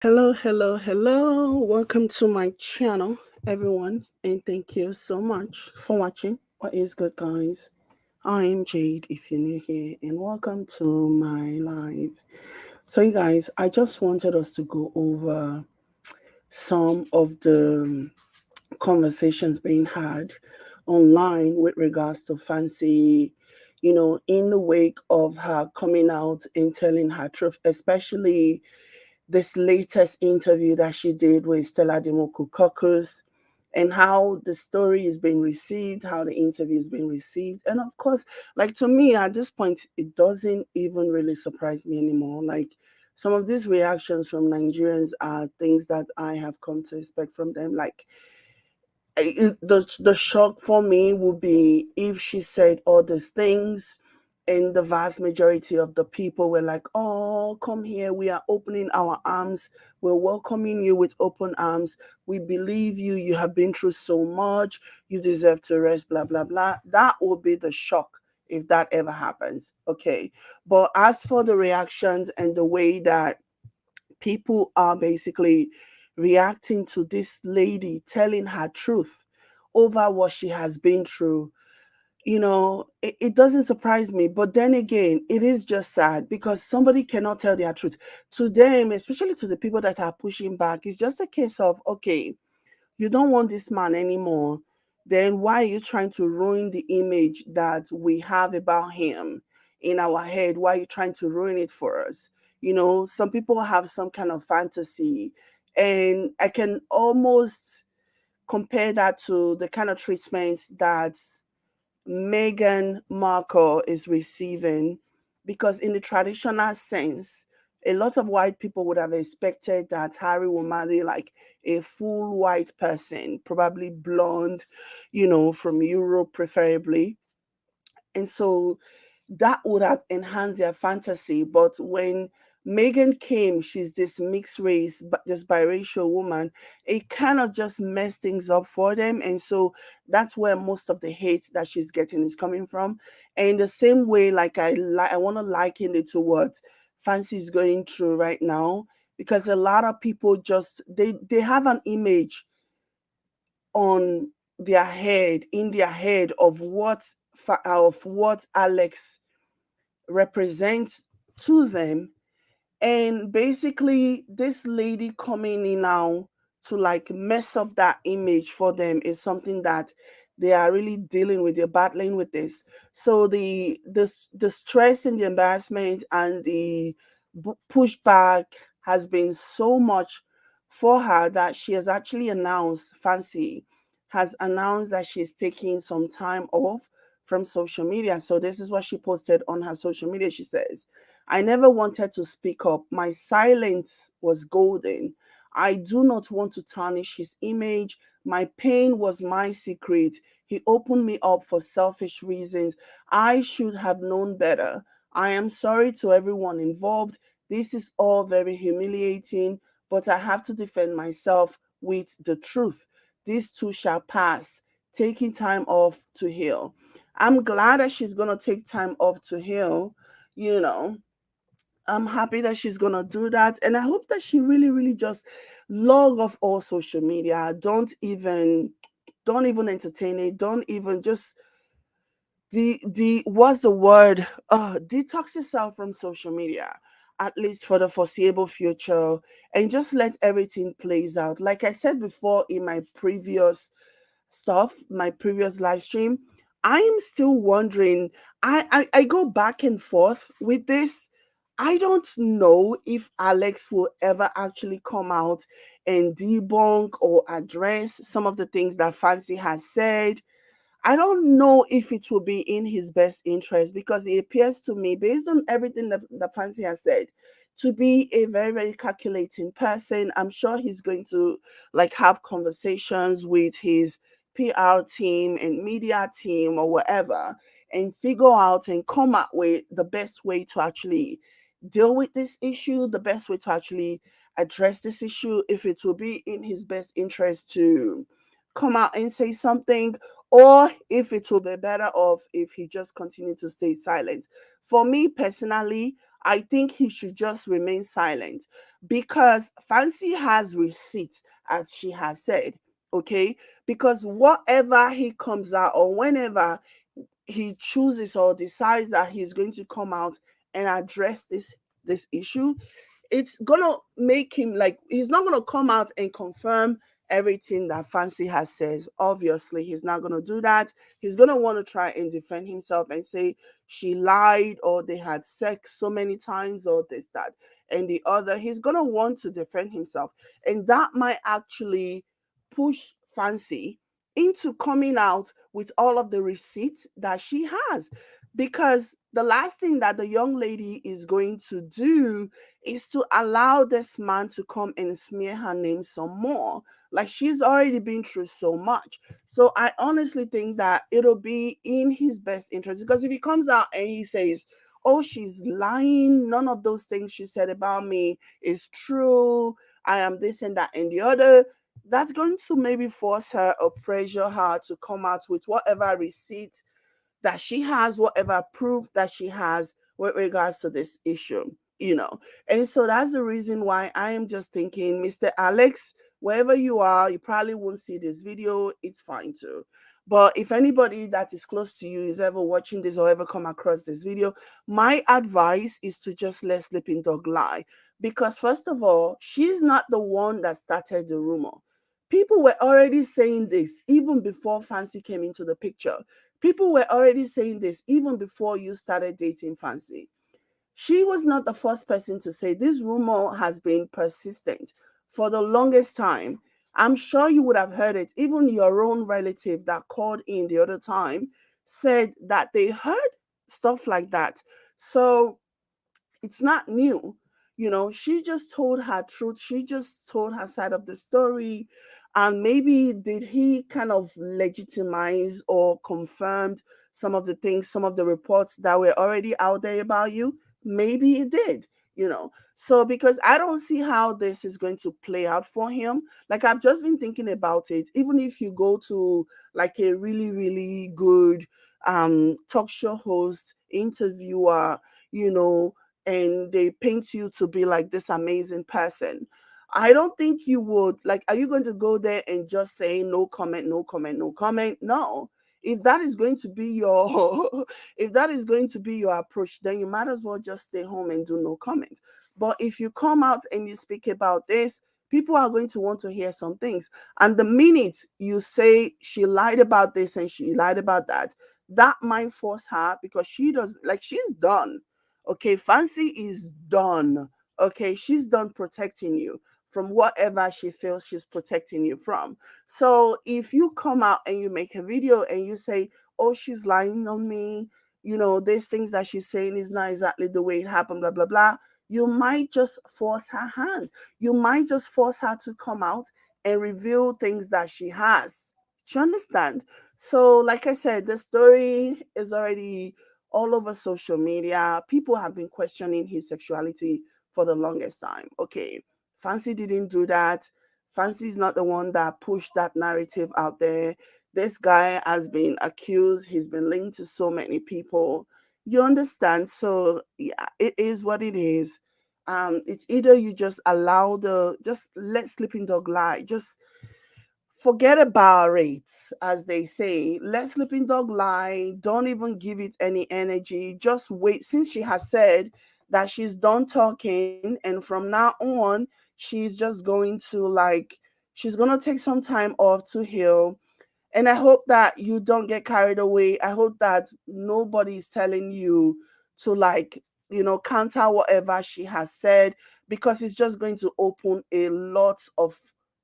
Hello, hello, hello. Welcome to my channel, everyone, and thank you so much for watching. What is good, guys? I'm Jade, if you're new here, and welcome to my live. So, you guys, I just wanted us to go over some of the conversations being had online with regards to Fancy, in the wake of her coming out and telling her truth, especially this latest interview that she did with Stella Demoko and how the story is being received, how the interview is being received. And of course, like to me at this point, it doesn't even really surprise me anymore. Like some of these reactions from Nigerians are things that I have come to expect from them. Like the shock for me would be if she said all these things and the vast majority of the people were like, oh, come here, we are opening our arms, we're welcoming you with open arms, we believe you, you have been through so much, you deserve to rest, blah blah blah. That would be the shock if that ever happens. Okay, but as for the reactions and the way that people are basically reacting to this lady telling her truth over what she has been through, it doesn't surprise me. But then again, it is just sad because somebody cannot tell their truth. To them, especially to the people that are pushing back, it's just a case of, okay, you don't want this man anymore, then why are you trying to ruin the image that we have about him in our head? Why are you trying to ruin it for us? Some people have some kind of fantasy, and I can almost compare that to the kind of treatment that Meghan Markle is receiving, because in the traditional sense, a lot of white people would have expected that Harry will marry like a full white person, probably blonde, from Europe preferably. And so that would have enhanced their fantasy. But when Megan came, she's this mixed race, but this biracial woman, it kind of just messed things up for them. And so that's where most of the hate that she's getting is coming from. And in the same way, like I want to liken it to what Fancy is going through right now, because a lot of people just they have an image on in their head of what Alex represents to them. And basically, this lady coming in now to like mess up that image for them is something that they are really dealing with. They're battling with this. So the stress and the embarrassment and the pushback has been so much for her that she has actually announced, Fancy has announced that she's taking some time off from social media. So this is what she posted on her social media. She says, I never wanted to speak up. My silence was golden. I do not want to tarnish his image. My pain was my secret. He opened me up for selfish reasons. I should have known better. I am sorry to everyone involved. This is all very humiliating, but I have to defend myself with the truth. This too shall pass. Taking time off to heal. I'm glad that she's going to take time off to heal, you know I'm happy that she's gonna do that, and I hope that she really, really just log off all social media. Don't even entertain it. Don't even just the what's the word? Detox yourself from social media, at least for the foreseeable future, and just let everything plays out. Like I said before in my previous live stream, I'm still wondering. I go back and forth with this. I don't know if Alex will ever actually come out and debunk or address some of the things that Fancy has said. I don't know if it will be in his best interest, because it appears to me, based on everything that Fancy has said, to be a very, very calculating person. I'm sure he's going to like have conversations with his PR team and media team or whatever, and figure out and come up with the best way to actually deal with this issue, the best way to actually address this issue, if it will be in his best interest to come out and say something, or if it will be better off if he just continued to stay silent. For me personally, I think he should just remain silent, because Fancy has receipts, as she has said. Okay, because whatever he comes out, or whenever he chooses or decides that he's going to come out and address this issue, it's gonna make him, like, he's not gonna come out and confirm everything that Fancy has says. Obviously, he's not gonna do that. He's gonna want to try and defend himself and say she lied, or they had sex so many times, or this, that, and the other. He's gonna want to defend himself, and that might actually push Fancy into coming out with all of the receipts that she has, because the last thing that the young lady is going to do is to allow this man to come and smear her name some more. Like, she's already been through so much. So I honestly think that it'll be in his best interest, because if he comes out and he says, oh, she's lying, none of those things she said about me is true, I am this and that and the other, that's going to maybe force her or pressure her to come out with whatever receipt that she has, whatever proof that she has with regards to this issue. And so that's the reason why I am just thinking, Mr. Alexx, wherever you are, you probably won't see this video. It's fine too. But if anybody that is close to you is ever watching this or ever come across this video, my advice is to just let Sleeping Dog lie. Because first of all, she's not the one that started the rumor. People were already saying this even before Fancy came into the picture. People were already saying this even before you started dating Fancy. She was not the first person to say this rumor has been persistent for the longest time. I'm sure you would have heard it. Even your own relative that called in the other time said that they heard stuff like that. So it's not new. She just told her truth. She just told her side of the story. And maybe did he kind of legitimize or confirmed some of the things, some of the reports that were already out there about you? Maybe it did. So because I don't see how this is going to play out for him. Like, I've just been thinking about it. Even if you go to like a really, really good talk show host, interviewer, you know, and they paint you to be like this amazing person. I don't think you would, like, are you going to go there and just say no comment, no comment, no comment? No. If that is going to be your if that is going to be your approach, then you might as well just stay home and do no comment. But if you come out and you speak about this, people are going to want to hear some things. And the minute you say she lied about this and she lied about that, that might force her, because she does, like, she's done. Okay, Fancy is done. Okay, she's done protecting you from whatever she feels she's protecting you from. So if you come out and you make a video and you say, oh, she's lying on me, these things that she's saying is not exactly the way it happened, blah, blah, blah, you might just force her hand. You might just force her to come out and reveal things that she has. Do you understand? So, like I said, the story is already all over social media. People have been questioning his sexuality for the longest time. Okay, Fancy didn't do that. Fancy is not the one that pushed that narrative out there. This guy has been accused, he's been linked to so many people. You understand? So, yeah, it is what it is. It's either you just let Sleeping Dog lie. Just forget about it, as they say. Let Sleeping Dog lie. Don't even give it any energy. Just wait. Since she has said that she's done talking, and from now on, she's just going to, like, she's going to take some time off to heal. And I hope that you don't get carried away. I hope that nobody is telling you to, like, counter whatever she has said, because it's just going to open a lot of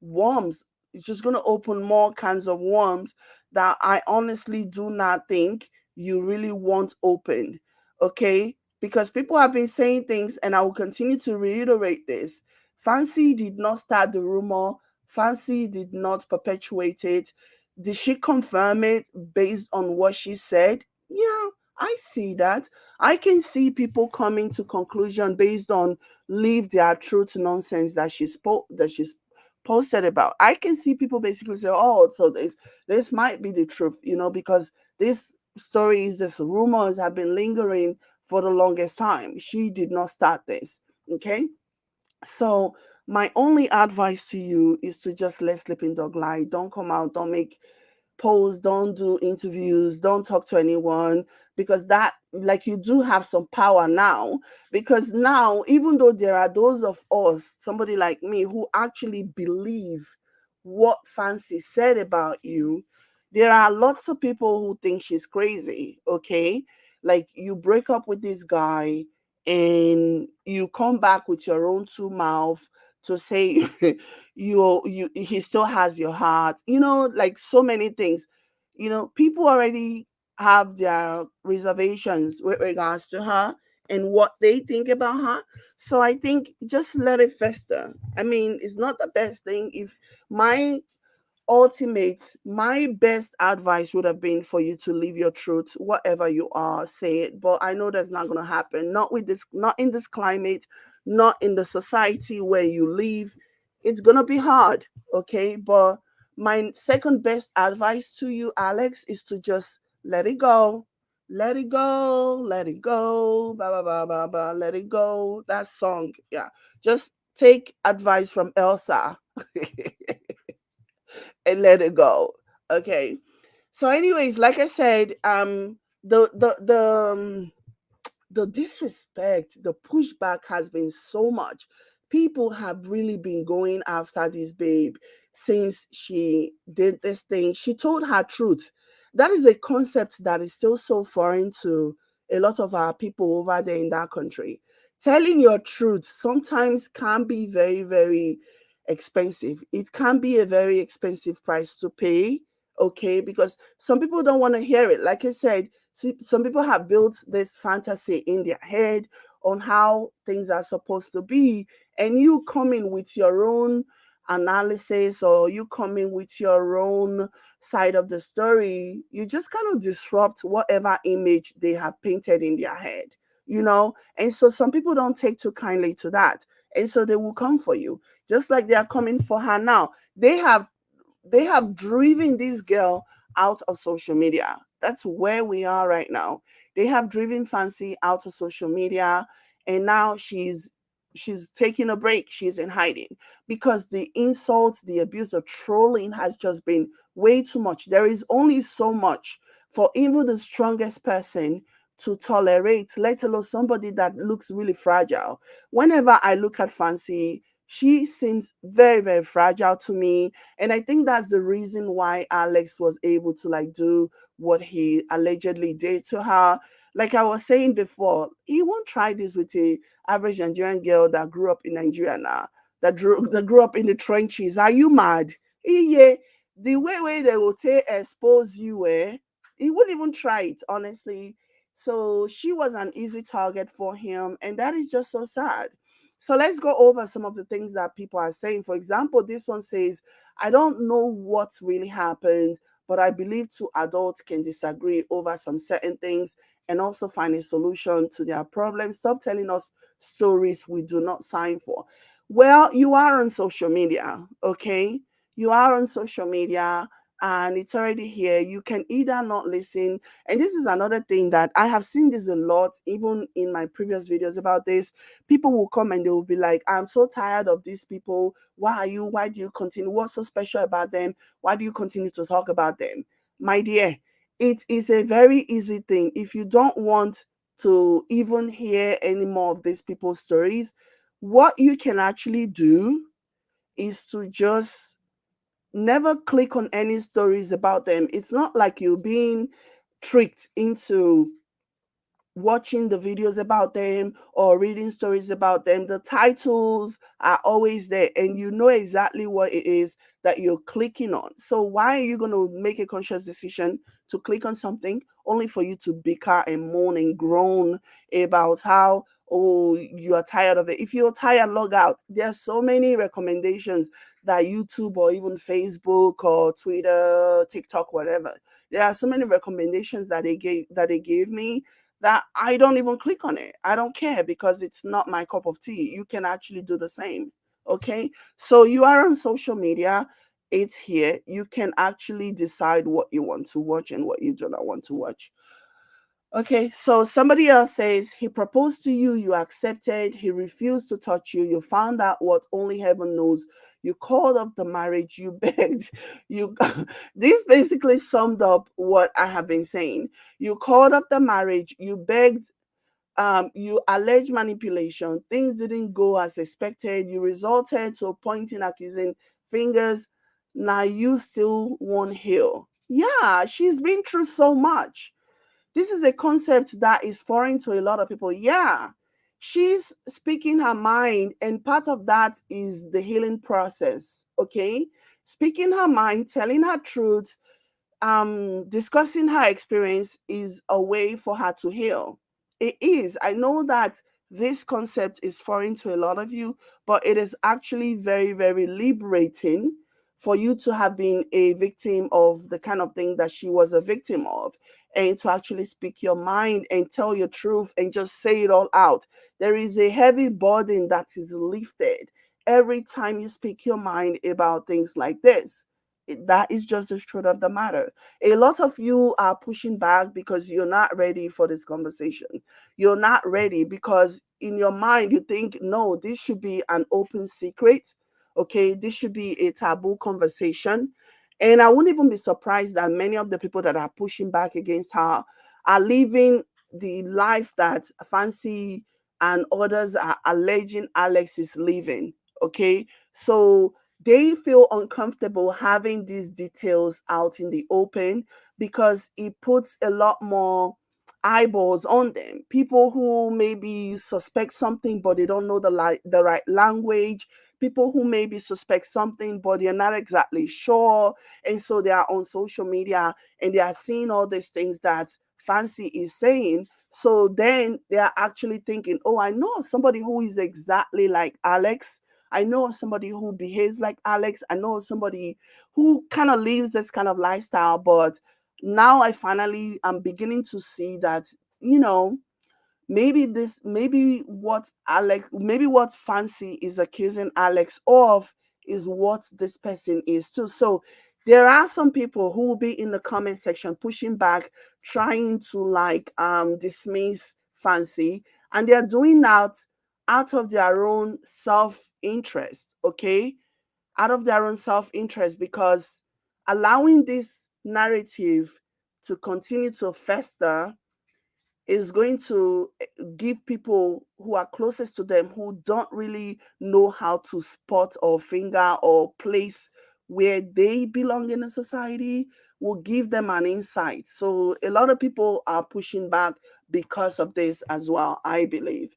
worms. It's just going to open more kinds of worms that I honestly do not think you really want opened. Okay? Because people have been saying things, and I will continue to reiterate this. Fancy did not start the rumor. Fancy did not perpetuate it. Did she confirm it based on what she said? Yeah, I see that. I can see people coming to conclusion based on leave their truth nonsense that she's posted about. I can see people basically say, "Oh, so this might be the truth," because this stories, this rumors have been lingering for the longest time. She did not start this. Okay. So my only advice to you is to just let sleeping dog lie. Don't come out, don't make posts, don't do interviews, don't talk to anyone, because that, like, you do have some power now. Because now, even though there are those of us, somebody like me, who actually believe what Fancy said about you, there are lots of people who think she's crazy. Okay. Like, you break up with this guy and you come back with your own two mouth to say you he still has your heart, like so many things. People already have their reservations with regards to her and what they think about her. So I think just let it fester. I mean, it's not the best thing. If my ultimate my best advice would have been for you to live your truth, whatever you are, say it. But I know that's not going to happen, not with this, not in this climate, not in the society where you live. It's going to be hard. Okay. But my second best advice to you, Alex, is to just let it go. Let it go, let it go, blah blah blah blah blah, let it go. That song. Yeah. Just take advice from Elsa. And let it go. Okay. So, anyways, like I said, the disrespect, the pushback has been so much. People have really been going after this babe since she did this thing. She told her truth. That is a concept that is still so foreign to a lot of our people over there in that country. Telling your truth sometimes can be very, very expensive. It can be a very expensive price to pay. Okay, because some people don't want to hear it. Like I said, see, some people have built this fantasy in their head on how things are supposed to be, and you come in with your own analysis, or you come in with your own side of the story. You just kind of disrupt whatever image they have painted in their head. And so some people don't take too kindly to that, and so they will come for you, just like they are coming for her now. They have driven this girl out of social media. That's where we are right now. They have driven Fancy out of social media, and now she's taking a break. She's in hiding because the insults, the abuse, the trolling has just been way too much. There is only so much for even the strongest person to tolerate, let alone somebody that looks really fragile. Whenever I look at Fancy, she seems very, very fragile to me. And I think that's the reason why Alex was able to like do what he allegedly did to her. Like I was saying before, he won't try this with a average Nigerian girl that grew up in Nigeria now, that grew up in the trenches. Are you mad? Yeah, the way they will take expose you, he wouldn't even try it, honestly. So she was an easy target for him, and that is just so sad. So let's go over some of the things that people are saying. For example, this one says, I don't know what really happened, but I believe two adults can disagree over some certain things and also find a solution to their problems. Stop telling us stories we do not sign for. Well, you are on social media, okay? You are on social media and it's already here. You can either not listen. And this is another thing that I have seen this a lot, even in my previous videos about this. People will come and they will be like, I'm so tired of these people. Why do you continue? What's so special about them? Why do you continue to talk about them? My dear, it is a very easy thing. If you don't want to even hear any more of these people's stories, what you can actually do is to just never click on any stories about them. It's not like you're being tricked into watching the videos about them or reading stories about them. The titles are always there and you know exactly what it is that you're clicking on. So why are you going to make a conscious decision to click on something only for you to bicker and moan and groan about how, oh, you are tired of it? If you're tired, log out. There are so many recommendations that YouTube or even Facebook or Twitter, TikTok, whatever. There are so many recommendations that they gave me that I don't even click on it. I don't care because it's not my cup of tea. You can actually do the same. Okay. So you are on social media. It's here. You can actually decide what you want to watch and what you do not want to watch. Okay, so somebody else says he proposed to you, you accepted, he refused to touch you, you found out what only heaven knows, you called off the marriage, you begged, you this basically summed up what I have been saying. You called off the marriage, you begged, you alleged manipulation, things didn't go as expected, you resorted to pointing accusing fingers. Now you still won't heal. Yeah, she's been through so much. This is a concept that is foreign to a lot of people. Yeah, she's speaking her mind, and part of that is the healing process. Okay, speaking her mind, telling her truth, discussing her experience is a way for her to heal. It is. I know that this concept is foreign to a lot of you, but it is actually very, very liberating for you to have been a victim of the kind of thing that she was a victim of, and to actually speak your mind and tell your truth and just say it all out. There is a heavy burden that is lifted every time you speak your mind about things like this. That is just the truth of the matter. A lot of you are pushing back because you're not ready for this conversation. You're not ready because in your mind you think, no, this should be an open secret. Okay, this should be a taboo conversation. And I wouldn't even be surprised that many of the people that are pushing back against her are living the life that Fancy and others are alleging Alexx is living. Okay, so they feel uncomfortable having these details out in the open because it puts a lot more eyeballs on them. People who maybe suspect something but they don't know the right language. People who maybe suspect something but they're not exactly sure, and so they are on social media and they are seeing all these things that Fancy is saying. So then they are actually thinking, oh, I know somebody who is exactly like Alexx. I know somebody who behaves like Alexx. I know somebody who kind of lives this kind of lifestyle. But now I finally am beginning to see that, you know, maybe what Fancy is accusing Alexx of is what this person is too. So there are some people who will be in the comment section pushing back, trying to like dismiss Fancy, and they're doing that out of their own self-interest, okay? Out of their own self-interest, because allowing this narrative to continue to fester is going to give people who are closest to them, who don't really know how to spot or finger or place where they belong in a society, will give them an insight. So a lot of people are pushing back because of this as well, I believe.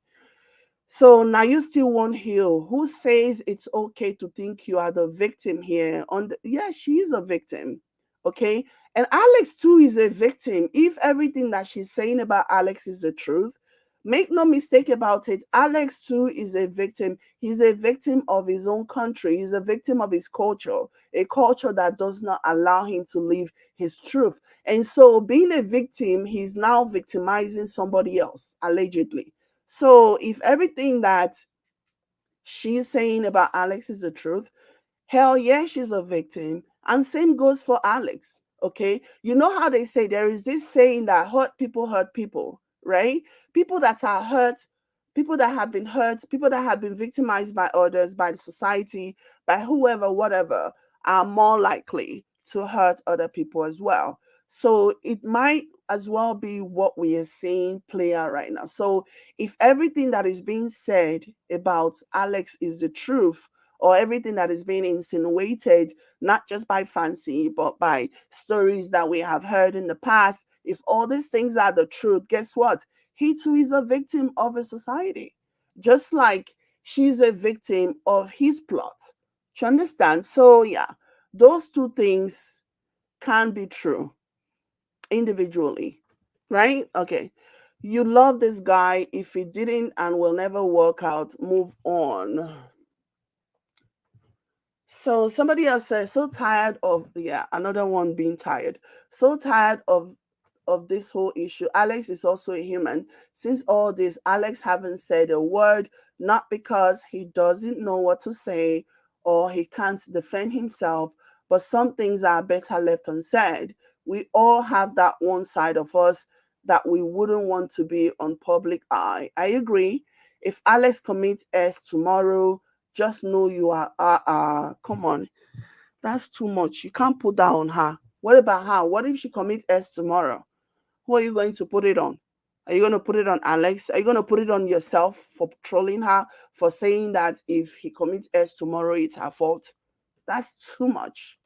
So now you still won't heal. Who says it's okay to think you are the victim here? Yeah, she is a victim. Okay. And Alexx too is a victim. If everything that she's saying about Alexx is the truth, make no mistake about it. Alexx too is a victim. He's a victim of his own country. He's a victim of his culture, a culture that does not allow him to live his truth. And so being a victim, he's now victimizing somebody else, allegedly. So if everything that she's saying about Alexx is the truth, hell yeah, she's a victim. And same goes for Alexx. Okay. You know how they say there is this saying that hurt people, right? People that are hurt, people that have been hurt, people that have been victimized by others, by the society, by whoever, whatever, are more likely to hurt other people as well. So it might as well be what we are seeing play out right now. So if everything that is being said about Alexx is the truth, or everything that is being insinuated, not just by Fancy, but by stories that we have heard in the past, if all these things are the truth, guess what? He too is a victim of a society, just like she's a victim of his plot. Do you understand? So, yeah, those two things can be true individually, right? Okay. You love this guy. If he didn't and will never work out, move on. So somebody else says, so tired of, yeah, another one being tired. So tired of this whole issue. Alexx is also a human. Since all this, Alexx haven't said a word, not because he doesn't know what to say or he can't defend himself, but some things are better left unsaid. We all have that one side of us that we wouldn't want to be on public eye. I agree. If Alexx commits S tomorrow, just know you are, come on. That's too much. You can't put that on her. What about her? What if she commits S tomorrow? Who are you going to put it on? Are you going to put it on Alexx? Are you going to put it on yourself for trolling her, for saying that if he commits S tomorrow, it's her fault? That's too much.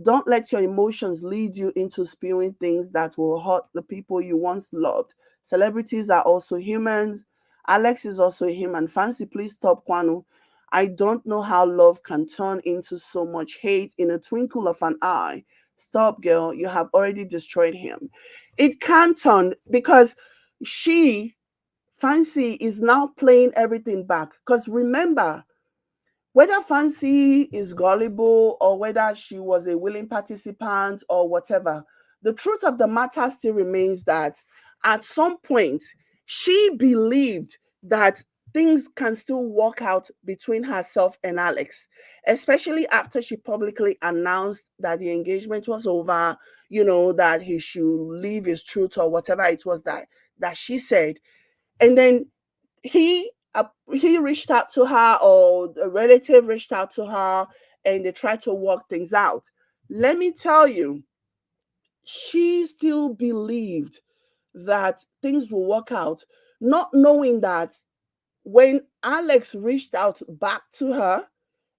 Don't let your emotions lead you into spewing things that will hurt the people you once loved. Celebrities are also humans. Alexx is also a human. Fancy, please stop, Kwanu. I don't know how love can turn into so much hate in a twinkle of an eye. Stop, girl. You have already destroyed him. It can turn because she, Fancy, is now playing everything back. Because remember, whether Fancy is gullible or whether she was a willing participant or whatever, the truth of the matter still remains that at some point she believed that things can still work out between herself and Alexx, especially after she publicly announced that the engagement was over, that he should leave his truth or whatever it was that she said. And then he he reached out to her, or a relative reached out to her, and they tried to work things out. Let me tell you, she still believed that things will work out, not knowing that when Alexx reached out back to her,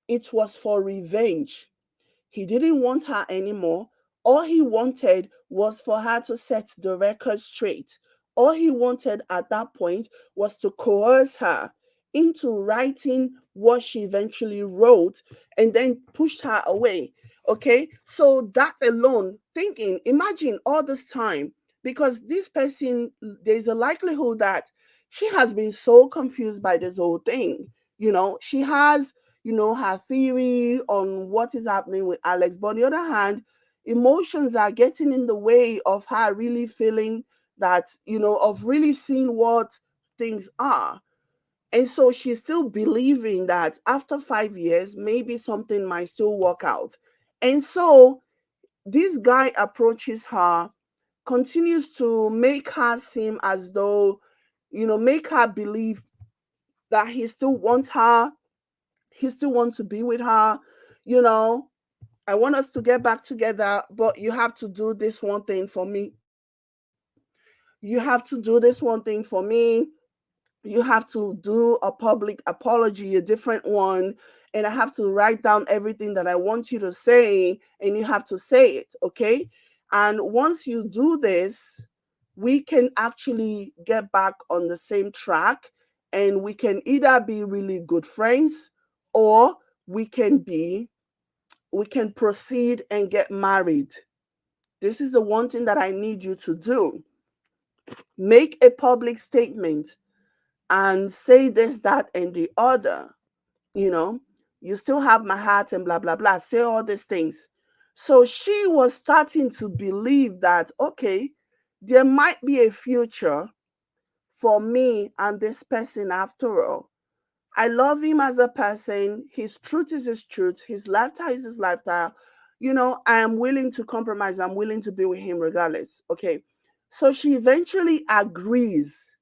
it was for revenge. He didn't want her anymore. All he wanted was for her to set the record straight. All he wanted at that point was to coerce her into writing what she eventually wrote and then pushed her away. Okay, so that alone, thinking, imagine all this time, because this person, there's a likelihood that she has been so confused by this whole thing. She has her theory on what is happening with Alexx. But on the other hand, emotions are getting in the way of her really feeling that, of really seeing what things are. And so she's still believing that after 5 years, maybe something might still work out. And so this guy approaches her, continues to make her seem as though, make her believe that he still wants her, he still wants to be with her. you know I want us to get back together, but you have to do this one thing for me. You have to do this one thing for me. You have to do a public apology, a different one, and I have to write down everything that I want you to say, and you have to say it, okay? And once you do this, we can actually get back on the same track, and we can either be really good friends, or we can proceed and get married. This is the one thing that I need you to do. Make a public statement and say this, that, and the other. You know, you still have my heart and blah, blah, blah. Say all these things. So she was starting to believe that, okay, there might be a future for me and this person after all. I love him as a person. His truth is his truth. His lifestyle is his lifestyle. I am willing to compromise. I'm willing to be with him regardless. Okay. So she eventually agrees,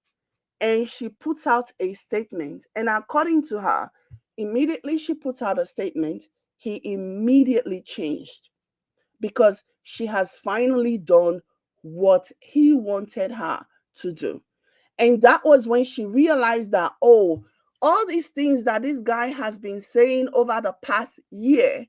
and she puts out a statement. And according to her, immediately she puts out a statement, he immediately changed, because she has finally done what he wanted her to do. And that was when she realized that, oh, all these things that this guy has been saying over the past year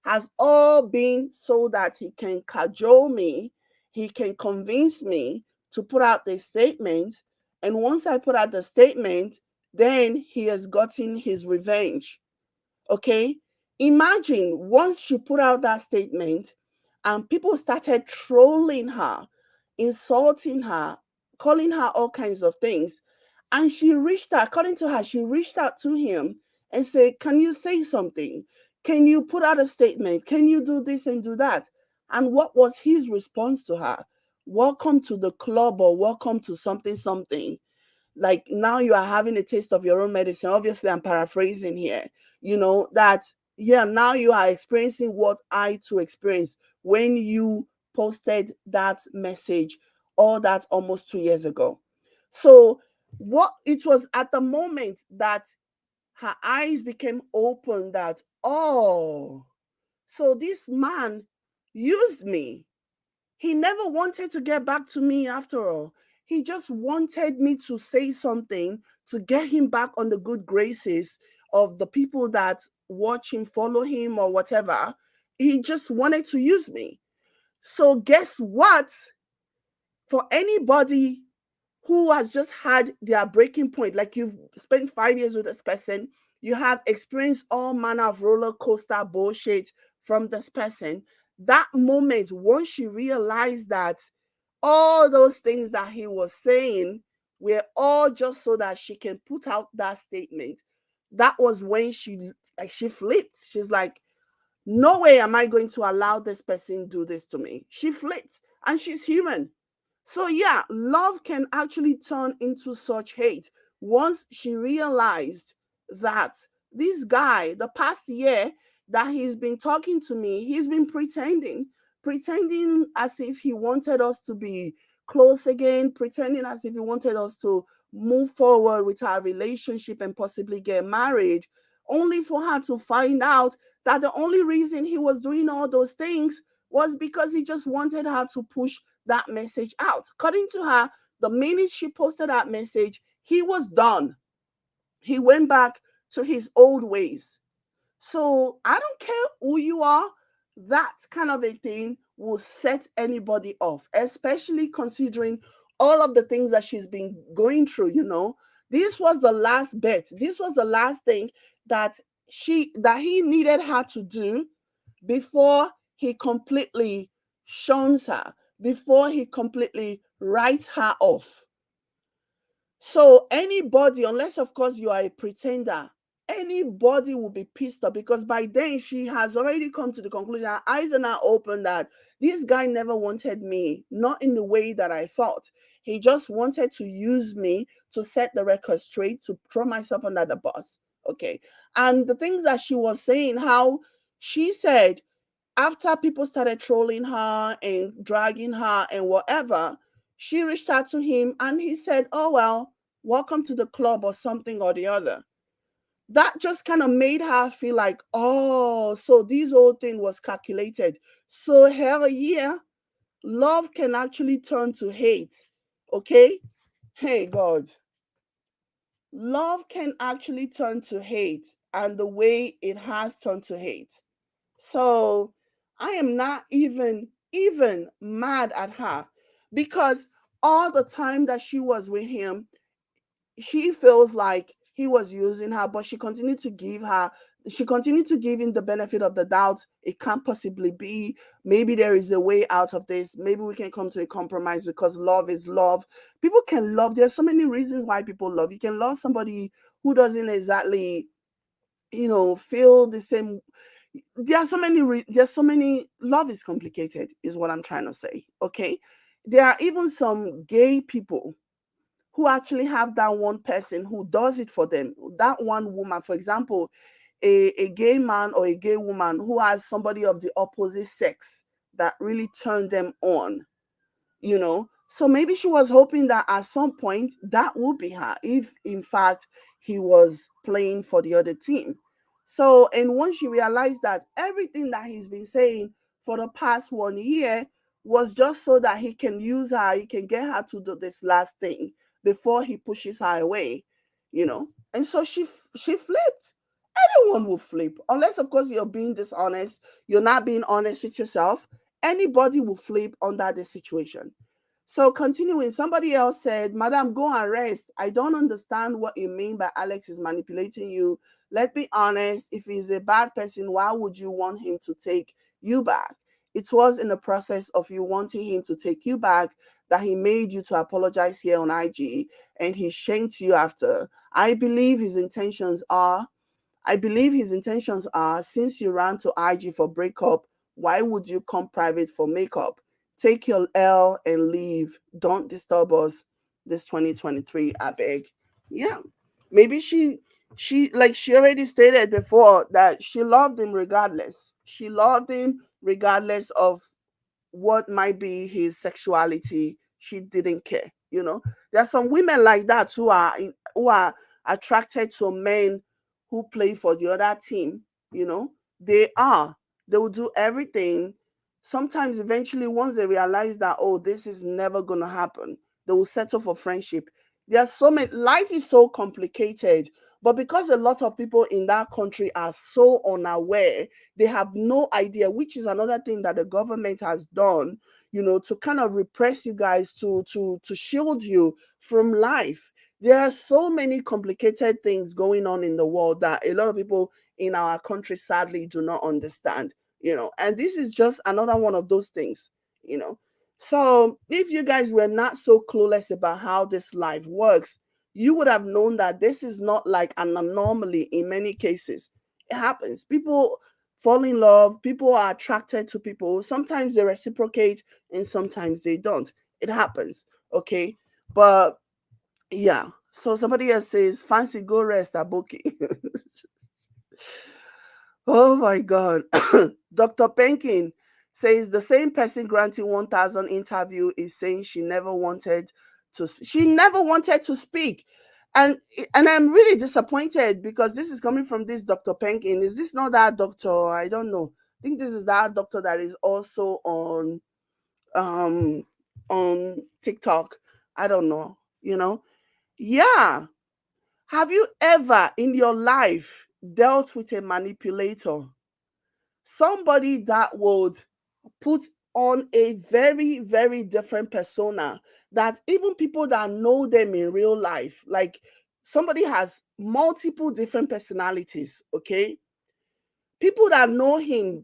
has all been so that he can cajole me, he can convince me to put out this statement. And once I put out the statement, then he has gotten his revenge. Okay? Imagine once she put out that statement and people started trolling her, insulting her, calling her all kinds of things. And she reached out, according to her, she reached out to him and said, can you say something? Can you put out a statement? Can you do this and do that? And what was his response to her? Welcome to the club, or welcome to something, something. Like, now you are having a taste of your own medicine. Obviously, I'm paraphrasing here. That, yeah, now you are experiencing what I too experienced when you posted that message all that almost 2 years ago. So what it was at the moment that her eyes became open that, oh, so this man used me. He never wanted to get back to me after all. He just wanted me to say something to get him back on the good graces of the people that watch him, follow him, or whatever. He just wanted to use me. So, guess what? For anybody who has just had their breaking point, like you've spent 5 years with this person, you have experienced all manner of roller coaster bullshit from this person. That moment, once she realized that all those things that he was saying were all just so that she can put out that statement, that was when she flipped. She's like, no way am I going to allow this person do this to me. She flipped, and she's human. So yeah, love can actually turn into such hate once she realized that this guy, the past year that he's been talking to me, he's been pretending as if he wanted us to be close again, pretending as if he wanted us to move forward with our relationship and possibly get married, only for her to find out that the only reason he was doing all those things was because he just wanted her to push that message out. According to her, the minute she posted that message, he was done. He went back to his old ways. So I don't care who you are, that kind of a thing will set anybody off, especially considering all of the things that she's been going through. This was the last bet. This was the last thing that he needed her to do before he completely shuns her, before he completely writes her off. So anybody, unless of course you are a pretender, anybody will be pissed off because by then she has already come to the conclusion, her eyes are now open, that this guy never wanted me, not in the way that I thought. He just wanted to use me to set the record straight, to throw myself under the bus. Okay. And the things that she was saying, how she said, after people started trolling her and dragging her and whatever, she reached out to him and he said, oh, well, welcome to the club or something or the other. That just kind of made her feel like, oh, so this whole thing was calculated. So hell yeah, love can actually turn to hate. Okay? Hey, God. Love can actually turn to hate, and the way it has turned to hate. So I am not even mad at her, because all the time that she was with him, she feels like he was using her, but she continued to give him the benefit of the doubt. It can't possibly be. Maybe there is a way out of this. Maybe we can come to a compromise, because love is love. People can love. There's so many reasons why people love. You can love somebody who doesn't exactly, feel the same. There's so many. Love is complicated, is what I'm trying to say. Okay. There are even some gay people who actually have that one person who does it for them. That one woman, for example, a gay man or a gay woman who has somebody of the opposite sex that really turned them on. So maybe she was hoping that at some point that would be her, if in fact he was playing for the other team. So, and once she realized that everything that he's been saying for the past 1 year was just so that he can use her, he can get her to do this last thing before he pushes her away. And so she flipped. Anyone will flip, unless of course you're being dishonest, you're not being honest with yourself. Anybody will flip under the situation. So continuing, somebody else said, Madam, go and rest. I don't understand what you mean by Alex is manipulating you. Let's be honest. If he's a bad person, why would you want him to take you back? It was in the process of you wanting him to take you back that he made you to apologize here on IG, and he shamed you after. I believe his intentions are, since you ran to IG for breakup, why would you come private for makeup? Take your L and leave. Don't disturb us this 2023, I beg. Yeah. Maybe she already stated before that she loved him regardless. She loved him regardless of what might be his sexuality. she didn't care. There are some women like that who are attracted to men who play for the other team. They are. They will do everything. Sometimes eventually, once they realize that, oh, this is never gonna happen, they will settle for friendship. There are so many, life is so complicated, but because a lot of people in that country are so unaware, they have no idea, which is another thing that the government has done, to kind of repress you guys, to shield you from life. There are so many complicated things going on in the world that a lot of people in our country sadly do not understand, and this is just another one of those things, you know. So if you guys were not so clueless about how this life works, you would have known that this is not like an anomaly in many cases. It happens. People fall in love, people are attracted to people. Sometimes they reciprocate and sometimes they don't. It happens. Okay. But yeah. So somebody else says, fancy go rest Aboki. Oh my God. Dr. Penkin says the same person granting 1,000 interview is saying she never wanted to speak. And I'm really disappointed because this is coming from this Dr. Penkin. Is this not that doctor? I don't know. I think this is that doctor that is also um on TikTok. I don't know. Yeah. Have you ever in your life dealt with a manipulator? Somebody that would put on a very, very different persona that even people that know them in real life, like somebody has multiple different personalities, okay? People that know him,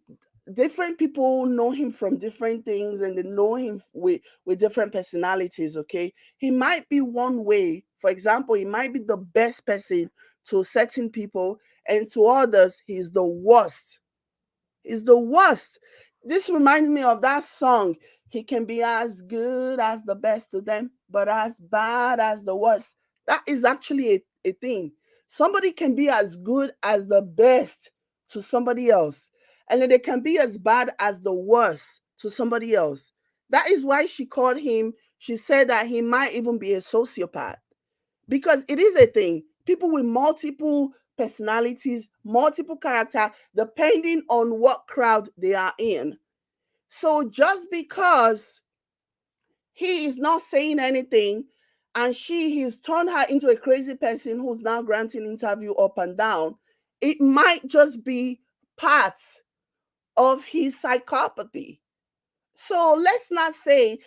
different people know him from different things and they know him with different personalities, okay? He might be one way. For example, he might be the best person to certain people, and to others, he's the worst. Is the worst. This reminds me of that song. He can be as good as the best to them, but as bad as the worst. That is actually a thing. Somebody can be as good as the best to somebody else, and then they can be as bad as the worst to somebody else. That is why she called him, she said that he might even be a sociopath because it is a thing. People with multiple personalities, multiple character, depending on what crowd they are in. So just because he is not saying anything and he's turned her into a crazy person who's now granting interview up and down, it might just be part of his psychopathy. So let's not say,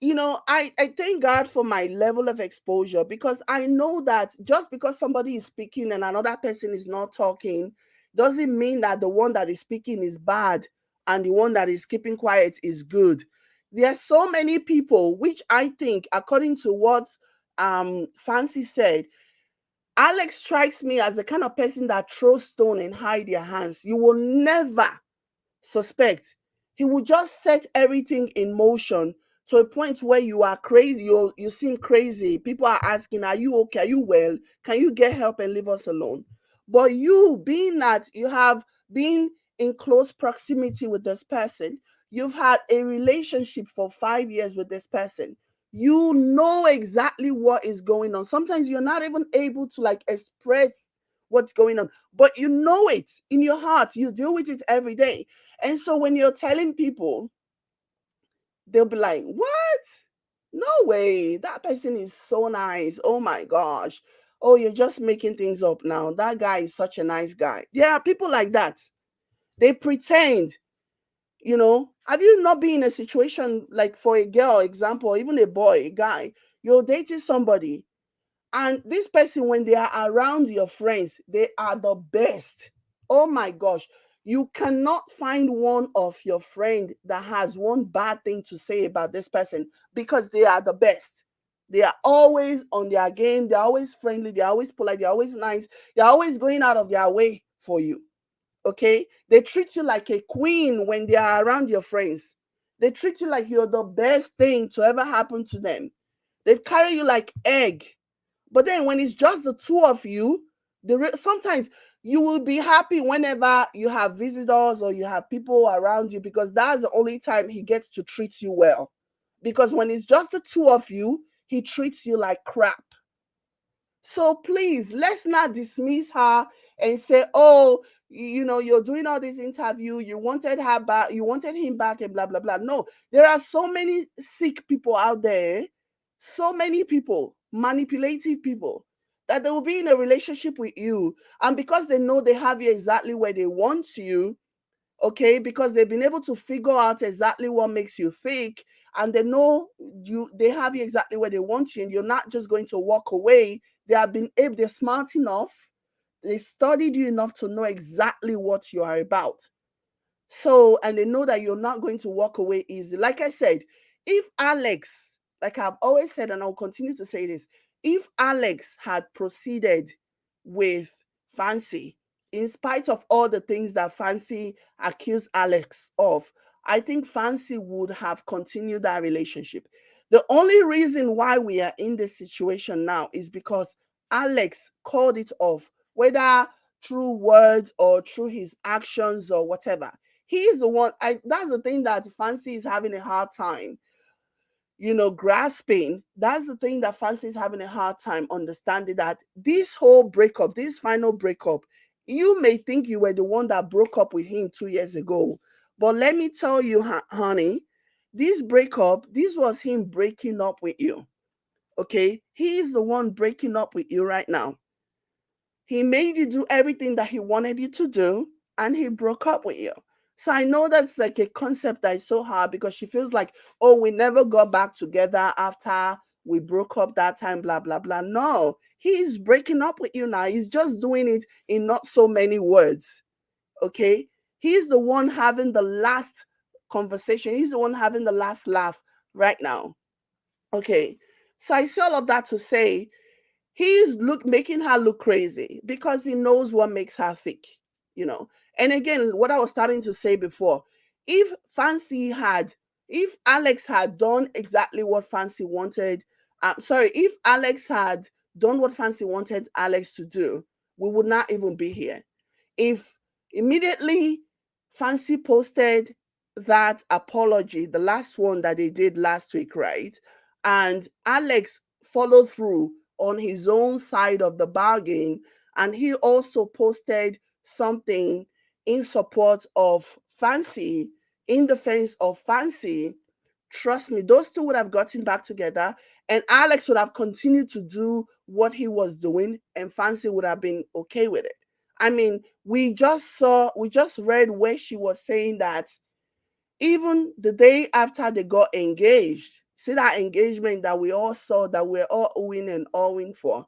I thank God for my level of exposure because I know that just because somebody is speaking and another person is not talking doesn't mean that the one that is speaking is bad and the one that is keeping quiet is good. There are so many people, which I think, according to what Fancy said, Alex strikes me as the kind of person that throws stone and hide their hands. You will never suspect. He will just set everything in motion to a point where you are crazy. You seem crazy. People are asking, are you okay? Are you well? Can you get help and leave us alone? But you, being that you have been in close proximity with this person, you've had a relationship for 5 years with this person, you know exactly what is going on. Sometimes you're not even able to like express what's going on, but you know it in your heart. You deal with it every day. And so when you're telling people, they'll be like, what? No way. That person is so nice. Oh my gosh. Oh, you're just making things up now. That guy is such a nice guy. There are people like that. They pretend, Have you not been in a situation like, for a girl, example, even a boy, a guy, you're dating somebody, and this person, when they are around your friends, they are the best. Oh my gosh. You cannot find one of your friend that has one bad thing to say about this person because they are the best. They are always on their game. They're always friendly. They're always polite. They're always nice. They're always going out of their way for you. Okay? They treat you like a queen when they are around your friends. They treat you like you're the best thing to ever happen to them. They carry you like egg. But then when it's just the two of you, sometimes you will be happy whenever you have visitors or you have people around you because that's the only time he gets to treat you well. Because when it's just the two of you, he treats you like crap. So please, let's not dismiss her and say, oh, you're doing all this interview, you wanted her back, you wanted him back, and blah, blah, blah. No, there are so many sick people out there, so many people, manipulative people, that they will be in a relationship with you. And because they know they have you exactly where they want you, okay, because they've been able to figure out exactly what makes you fake, and they know they have you exactly where they want you, and you're not just going to walk away. They're smart enough, they studied you enough to know exactly what you are about. So, and they know that you're not going to walk away easy. Like I said, if Alexx, like I've always said, and I'll continue to say this, if Alexx had proceeded with Fancy, in spite of all the things that Fancy accused Alexx of, I think Fancy would have continued that relationship. The only reason why we are in this situation now is because Alexx called it off, whether through words or through his actions or whatever. He's the one. That's the thing that Fancy is having a hard time, grasping. That's the thing that Fancy is having a hard time understanding, that this whole breakup, this final breakup, you may think you were the one that broke up with him 2 years ago. But let me tell you, honey, this breakup, this was him breaking up with you. Okay? He's the one breaking up with you right now. He made you do everything that he wanted you to do, and he broke up with you. So I know that's like a concept that is so hard, because she feels like, oh, we never got back together after we broke up that time, blah, blah, blah. No, he's breaking up with you now. He's just doing it in not so many words. Okay? He's the one having the last conversation. He's the one having the last laugh right now. Okay? So I say all of that to say, he's making her look crazy because he knows what makes her thick, And again, what I was starting to say before, if Alexx had done exactly what Fancy wanted, if Alexx had done what Fancy wanted Alexx to do, we would not even be here. If immediately Fancy posted that apology, the last one that they did last week, right? And Alexx followed through on his own side of the bargain, and he also posted something in support of Fancy, in defense of Fancy. Trust me, those two would have gotten back together, and Alexx would have continued to do what he was doing, and Fancy would have been okay with it. I mean, we just read where she was saying that even the day after they got engaged, see that engagement that we all saw, that we're all owing and owing for.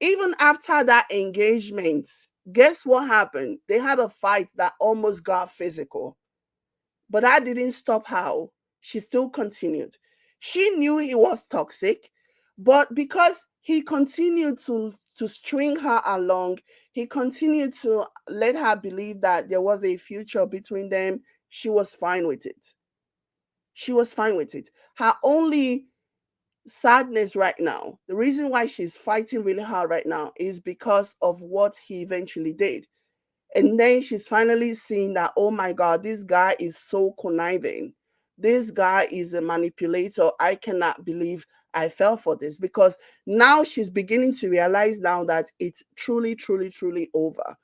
Even after that engagement, guess what happened? They had a fight that almost got physical. But that didn't stop her. She still continued. She knew he was toxic, but because he continued to string her along, he continued to let her believe that there was a future between them, she was fine with it. She was fine with it. Her only sadness right now, the reason why she's fighting really hard right now, is because of what he eventually did. And then she's finally seeing that, oh my God, this guy is so conniving. This guy is a manipulator. I cannot believe I fell for this, because now she's beginning to realize now that it's truly, truly, truly over.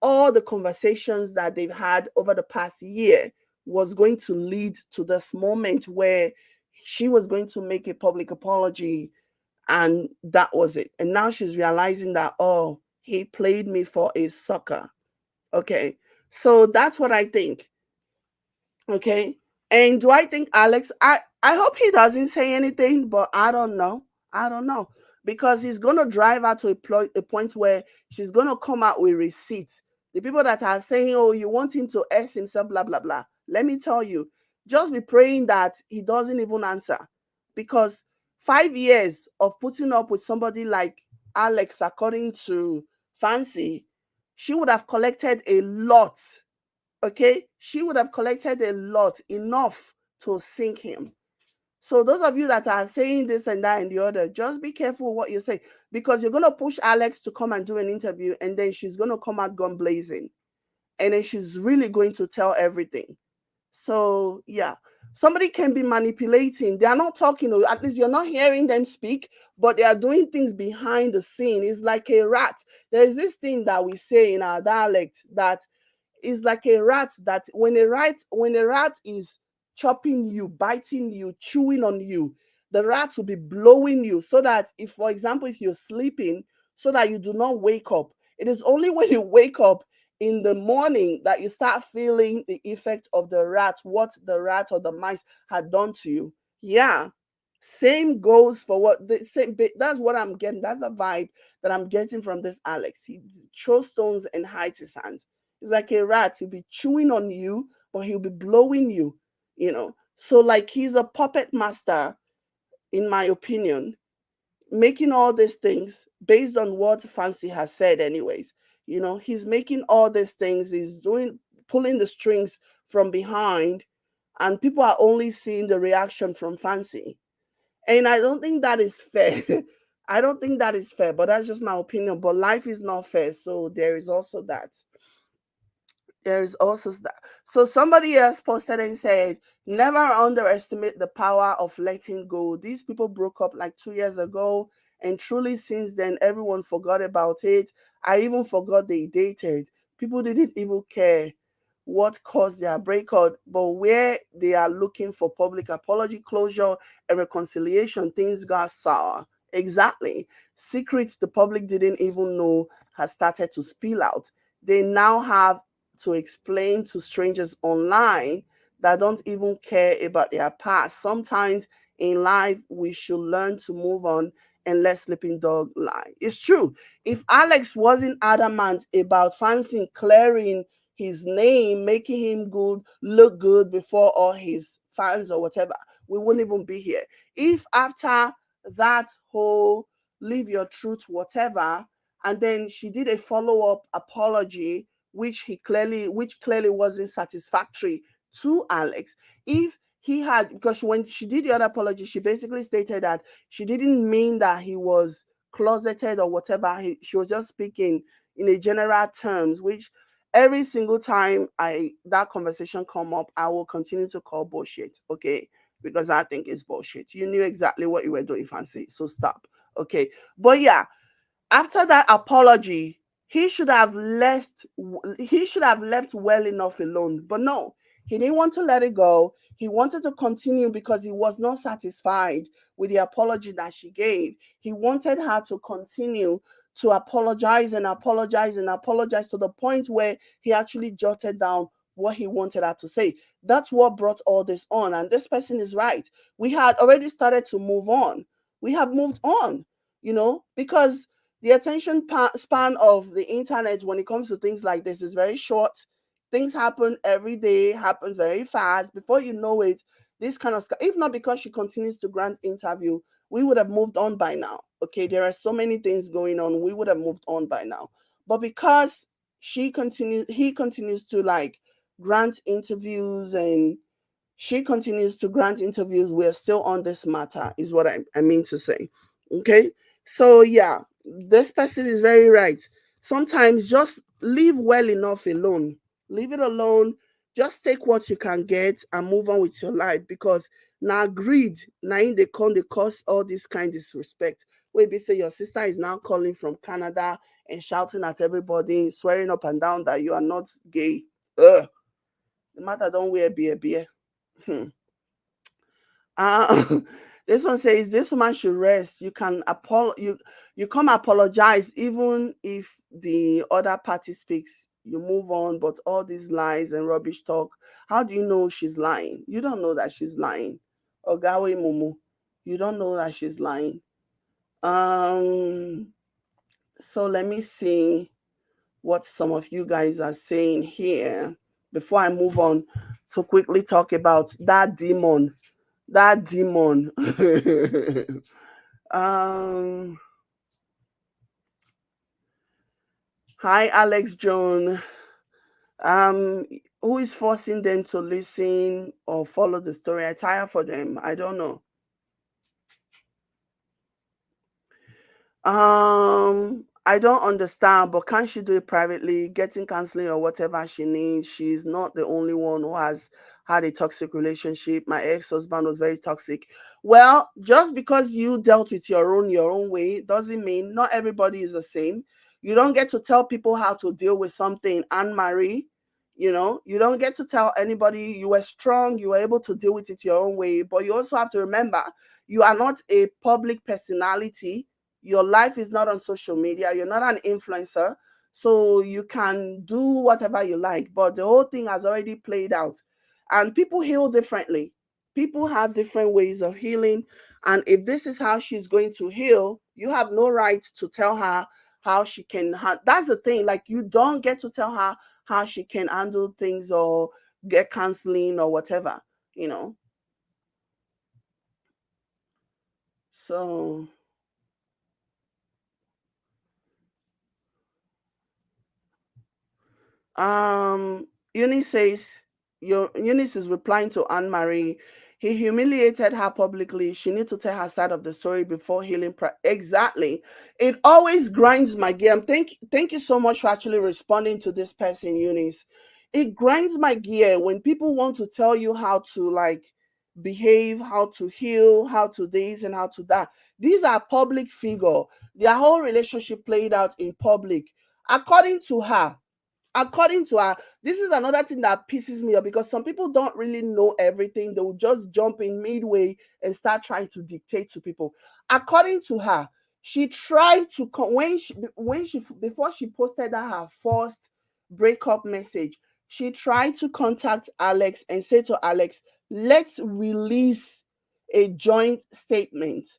All the conversations that they've had over the past year was going to lead to this moment where she was going to make a public apology, and that was it. And now she's realizing that, oh, he played me for a sucker. Okay, so that's what I think. Okay, and do I think Alexx? I hope he doesn't say anything, but I don't know. I don't know, because he's gonna drive her to a point where she's gonna come out with receipts. The people that are saying, "Oh, you want him to X himself," blah blah blah. Let me tell you, just be praying that he doesn't even answer, because 5 years of putting up with somebody like Alexx, according to Fancy, she would have collected a lot. Okay, she would have collected a lot, enough to sink him. So those of you that are saying this and that and the other, just be careful what you say, because you're going to push Alexx to come and do an interview, and then she's going to come out gun blazing, and then she's really going to tell everything. So yeah, somebody can be manipulating. They are not talking, or at least you're not hearing them speak, but they are doing things behind the scene. It's like a rat. There is this thing that we say in our dialect that is like a rat, that when a rat is chopping you, biting you, chewing on you, the rat will be blowing you, so that, if for example, if you're sleeping, so that you do not wake up. It is only when you wake up in the morning that you start feeling the effect of the rat, what the rat or the mice had done to you. Yeah. Same goes for what the same. That's what I'm getting. That's a vibe that I'm getting from this Alex. He throws stones and hides his hands. It's like a rat. He'll be chewing on you, but he'll be blowing you, you know. So, like, he's a puppet master, in my opinion, making all these things based on what Fancy has said, anyways. He's making all these things, he's pulling the strings from behind, and people are only seeing the reaction from Fancy. And I don't think that is fair. I don't think that is fair, but that's just my opinion. But life is not fair, so there is also that. There is also that. So somebody else posted and said, never underestimate the power of letting go. These people broke up like 2 years ago, and truly since then, everyone forgot about it. I even forgot they dated. People didn't even care what caused their breakup, but where they are looking for public apology, closure, and reconciliation, things got sour. Exactly. Secrets the public didn't even know has started to spill out. They now have to explain to strangers online that don't even care about their past. Sometimes in life, we should learn to move on and let sleeping dog lie. It's true. If Alex wasn't adamant about Fancy clearing his name, making him look good before all his fans or whatever, we wouldn't even be here. If after that whole leave your truth, whatever, and then she did a follow-up apology, which clearly wasn't satisfactory to Alex. If he had, because when she did the other apology, she basically stated that she didn't mean that he was closeted or whatever. She was just speaking in a general terms, which every single time I that conversation come up, I will continue to call bullshit. Okay, because I think it's bullshit. You knew exactly what you were doing, Fancy. So stop. Okay, but yeah, after that apology, he should have left well enough alone. But no, he didn't want to let it go. He wanted to continue because he was not satisfied with the apology that she gave. He wanted her to continue to apologize and apologize and apologize to the point where he actually jotted down what he wanted her to say. That's what brought all this on. And this person is right. We had already started to move on. We have moved on, because the attention span of the internet when it comes to things like this is very short. Things happen every day, happens very fast. Before you know it, this kind of, if not because she continues to grant interview, we would have moved on by now. Okay, there are so many things going on, we would have moved on by now. But because he continues to like grant interviews, and she continues to grant interviews, we're still on this matter, is what I mean to say. Okay. So yeah, this person is very right. Sometimes just leave well enough alone. Leave it alone. Just take what you can get and move on with your life, because now greed, now in they cause all this kind of disrespect. Where they say your sister is now calling from Canada and shouting at everybody, swearing up and down that you are not gay. Ugh. The matter don't wear beer. Hmm. Uh, this one says this woman should rest. You come apologize even if the other party speaks. You move on, but all these lies and rubbish talk. How do you know she's lying? You don't know that she's lying. Ogawe Mumu, you don't know that she's lying. Um. So let me see what some of you guys are saying here before I move on to quickly talk about that demon. That demon. um Hi Alex Joan. um who is forcing them to listen or follow the story? I tire for them. I don't know. I don't understand, but can't she do it privately, getting counseling or whatever she needs? She's not the only one who has had a toxic relationship. My ex-husband was very toxic. Well, just because you dealt with your own way doesn't mean not everybody is the same. You don't get to tell people how to deal with something. Anne Marie, you don't get to tell anybody you were strong, you were able to deal with it your own way. But you also have to remember you are not a public personality. Your life is not on social media. You're not an influencer. So you can do whatever you like. But the whole thing has already played out. And people heal differently. People have different ways of healing. And if this is how she's going to heal, you have no right to tell her how she can. That's the thing. Like, you don't get to tell her how she can handle things or get counseling or whatever, you know. So Eunice says, Eunice is replying to Anne Marie. He humiliated her publicly. She needs to tell her side of the story before healing. Exactly. It always grinds my gear. Thank you so much for actually responding to this person, Eunice. It grinds my gear when people want to tell you how to, like, behave, how to heal, how to this and how to that. These are public figure. Their whole relationship played out in public. According to her, according to her, this is another thing that pisses me off, because some people don't really know everything. They will just jump in midway and start trying to dictate to people. According to her, she tried to when she before she posted her first breakup message, she tried to contact Alexx and say to Alexx, let's release a joint statement,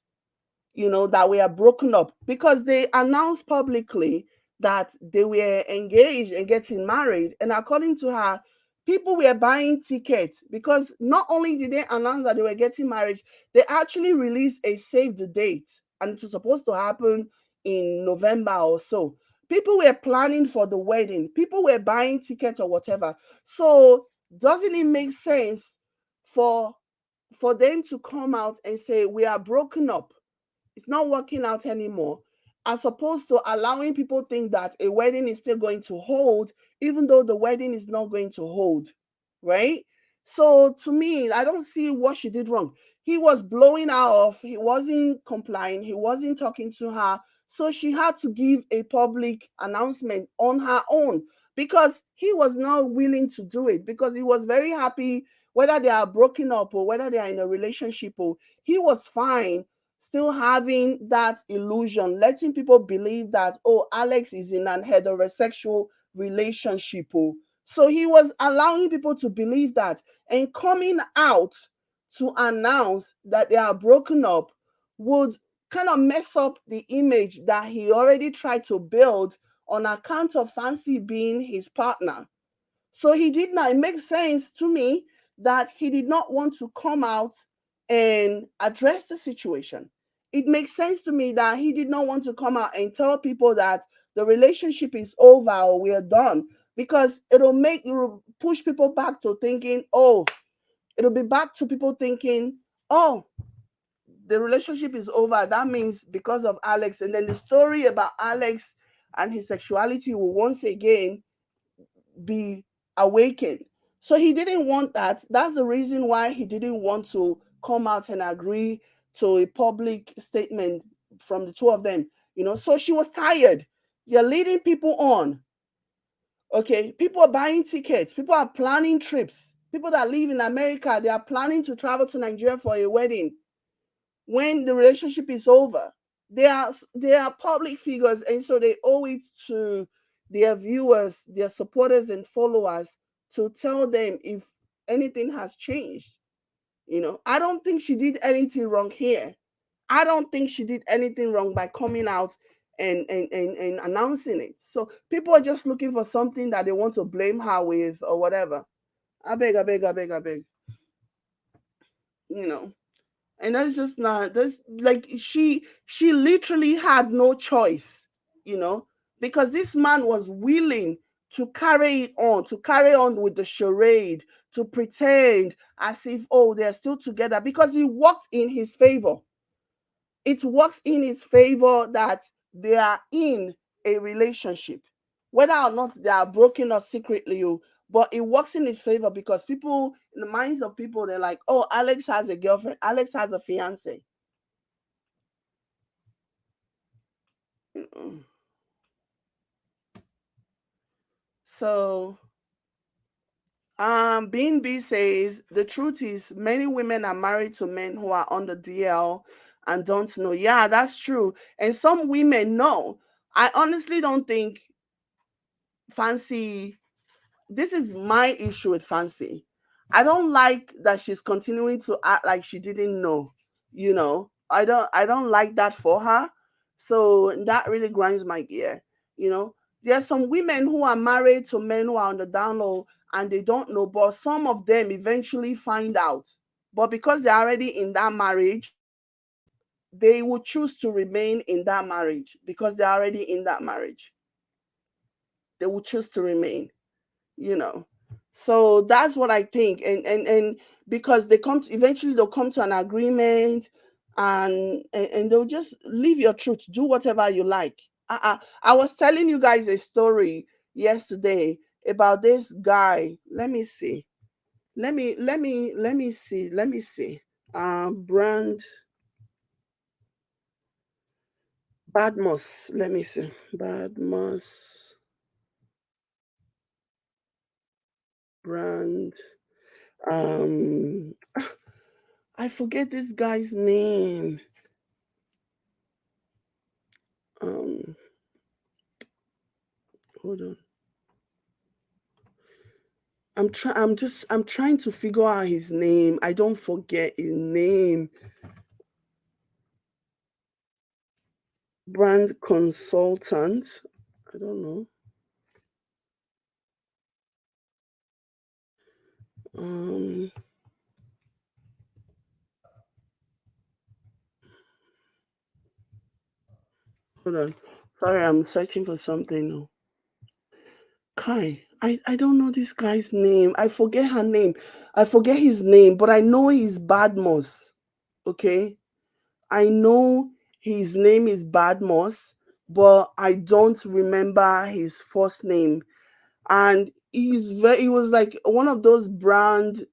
that we are broken up, because they announced publicly that they were engaged and getting married. And according to her, people were buying tickets, because not only did they announce that they were getting married, they actually released a save the date, and it was supposed to happen in November or so. People were planning for the wedding, people were buying tickets or whatever. So doesn't it make sense for them to come out and say we are broken up, it's not working out anymore, as opposed to allowing people think that a wedding is still going to hold, even though the wedding is not going to hold, right? So to me, I don't see what she did wrong. He was blowing her off, he wasn't complying, he wasn't talking to her. So she had to give a public announcement on her own, because he was not willing to do it, because he was very happy, whether they are broken up or whether they are in a relationship, or he was fine still having that illusion, letting people believe that, oh, Alexx is in an heterosexual relationship. Oh. So he was allowing people to believe that, and coming out to announce that they are broken up would kind of mess up the image that he already tried to build on account of Fancy being his partner. So he did not, it makes sense to me that he did not want to come out and address the situation. It makes sense to me that he did not want to come out and tell people that the relationship is over or we are done, because it'll push people back to thinking, oh, it'll be back to people thinking, oh, the relationship is over. That means because of Alexx. And then the story about Alexx and his sexuality will once again be awakened. So he didn't want that. That's the reason why he didn't want to come out and agree to a public statement from the two of them. So she was tired. You're leading people on. Okay, people are buying tickets, people are planning trips. People that live in America, they are planning to travel to Nigeria for a wedding when the relationship is over. They are public figures, and so they owe it to their viewers, their supporters and followers, to tell them if anything has changed. I don't think she did anything wrong here. I don't think she did anything wrong by coming out and announcing it. So people are just looking for something that they want to blame her with or whatever. I beg, I beg, I beg, I beg. you know and that's just not, that's like, she literally had no choice, you know because this man was willing to carry on with the charade, to pretend as if, oh, they're still together, because it worked in his favor. It works in his favor that they are in a relationship, whether or not they are broken or secretly, but it works in his favor because people, in the minds of people, they're like, oh, Alex has a girlfriend, Alex has a fiance. So Bean B says the truth is many women are married to men who are on the DL and don't know. Yeah, that's true. And some women know. I honestly don't think Fancy, this is my issue with Fancy. I don't like that she's continuing to act like she didn't know. I don't like that for her. So that really grinds my gear. You know, there's some women who are married to men who are on the down low and they don't know, but some of them eventually find out. But because they're already in that marriage, they will choose to remain in that marriage because they're already in that marriage. They will choose to remain. you know so that's what I think. And because eventually they'll come to an agreement, and they'll just live your truth, do whatever you like. I was telling you guys a story yesterday about this guy. Let me see brand Badmos. Let me see. Badmos brand. um I forget this guy's name. Um, Hold on. I'm trying to figure out his name. I don't forget his name. Brand consultant. I don't know. Um, Hold on. Sorry, I'm searching for something now. Kai. I don't know this guy's name. I forget her name. I forget his name, but I know he's Badmos. Okay? I know his name is Badmos, but I don't remember his first name. And he was like one of those brand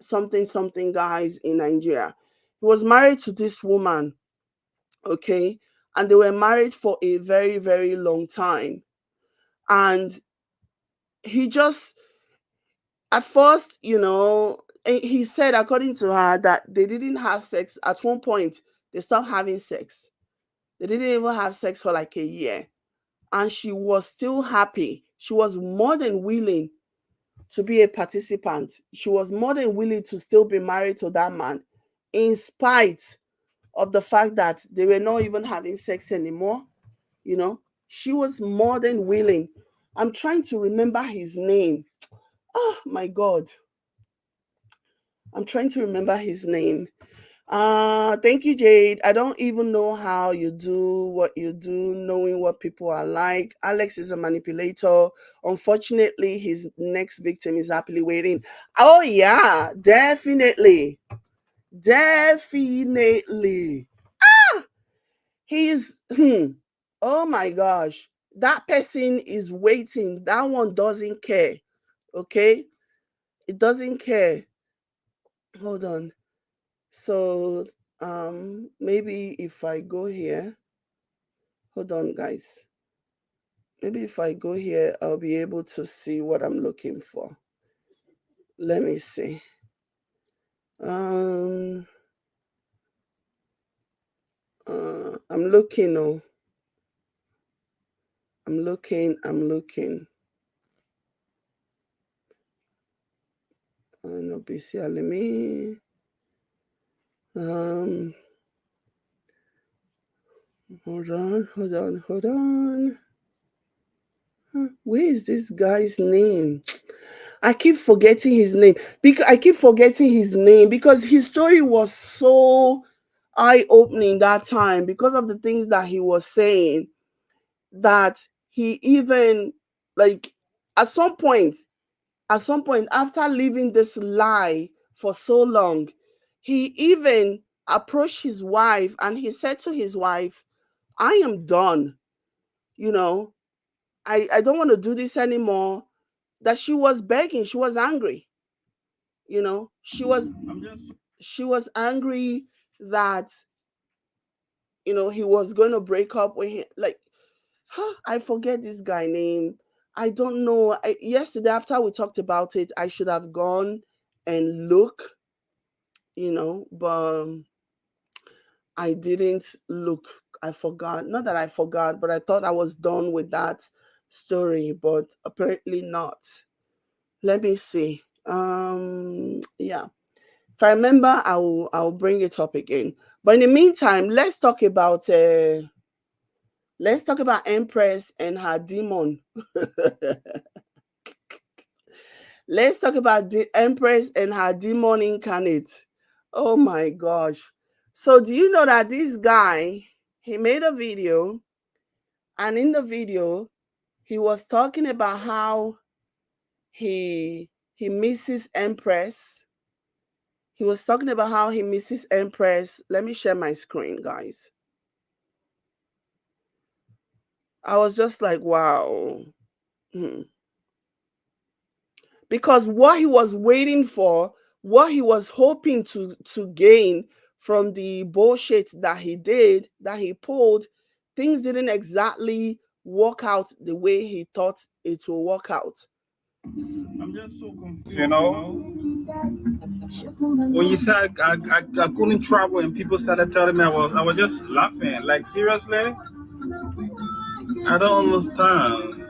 something something guys in Nigeria. He was married to this woman, okay? And they were married for a very, very long time. And he just, at first, he said, according to her, that they didn't have sex. At one point, they stopped having sex. They didn't even have sex for like a year. And she was still happy. She was more than willing to be a participant. She was more than willing to still be married to that man, in spite of the fact that they were not even having sex anymore. You know, she was more than willing. I'm trying to remember his name. Oh my God. I'm trying to remember his name. Thank you, Jade. I don't even know how you do what you do, knowing what people are like. Alex is a manipulator. Unfortunately, his next victim is happily waiting. Oh yeah, definitely. Definitely. He's oh my gosh. That person is waiting. That one doesn't care. Okay? It doesn't care. Hold on. So maybe if I go here, hold on guys. Maybe if I go here, I'll be able to see what I'm looking for. Let me see. Um I'm looking. Oh, I'm looking. No, busy. Let me um hold on. Where is this guy's name? I keep forgetting his name because his story was so eye-opening that time because of the things that he was saying, that he even, like, at some point after living this lie for so long, he even approached his wife and he said to his wife, I am done. you know, I don't want to do this anymore, that she was begging, she was angry, you know, she was angry that, you know, he was going to break up with him. Like, I forget this guy name. I don't know. Yesterday, after we talked about it, I should have gone and look, you know, but I didn't look. I forgot. Not that I forgot, but I thought I was done with that story, but apparently not. Let me see. Yeah. If I remember, I'll bring it up again. But in the meantime, let's talk about Empress and her demon. Let's talk about the Empress and her demon incarnate. Oh my gosh. So do you know that this guy, he made a video, and in the video he was talking about how he misses Empress. He was talking about how he misses Empress. Let me share my screen, guys. I was just like, wow. Because what he was waiting for, what he was hoping to gain from the bullshit that he did, that he pulled, things didn't exactly work out the way he thought it will work out. I'm just so confused, you know. When you said I couldn't travel and people started telling me I was just laughing. Like seriously? I don't understand.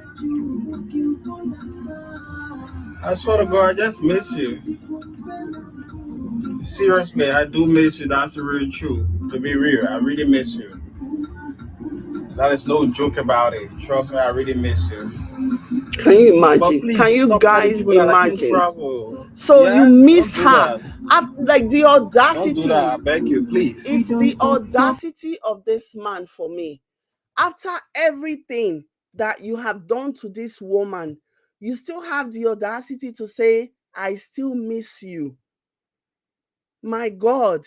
I swear to God, I just miss you. Seriously, I do miss you. That's the real truth. To be real, I really miss you. That is no joke about it. Trust me, I really miss you. Can you But imagine? Can please you stop telling guys people that I can't imagine? travel. So you Yeah? miss Don't do her. that. Like the Don't do that. audacity. I beg you, please. It's the audacity of this man for me. After everything that you have done to this woman, you still have the audacity to say, I still miss you. My God.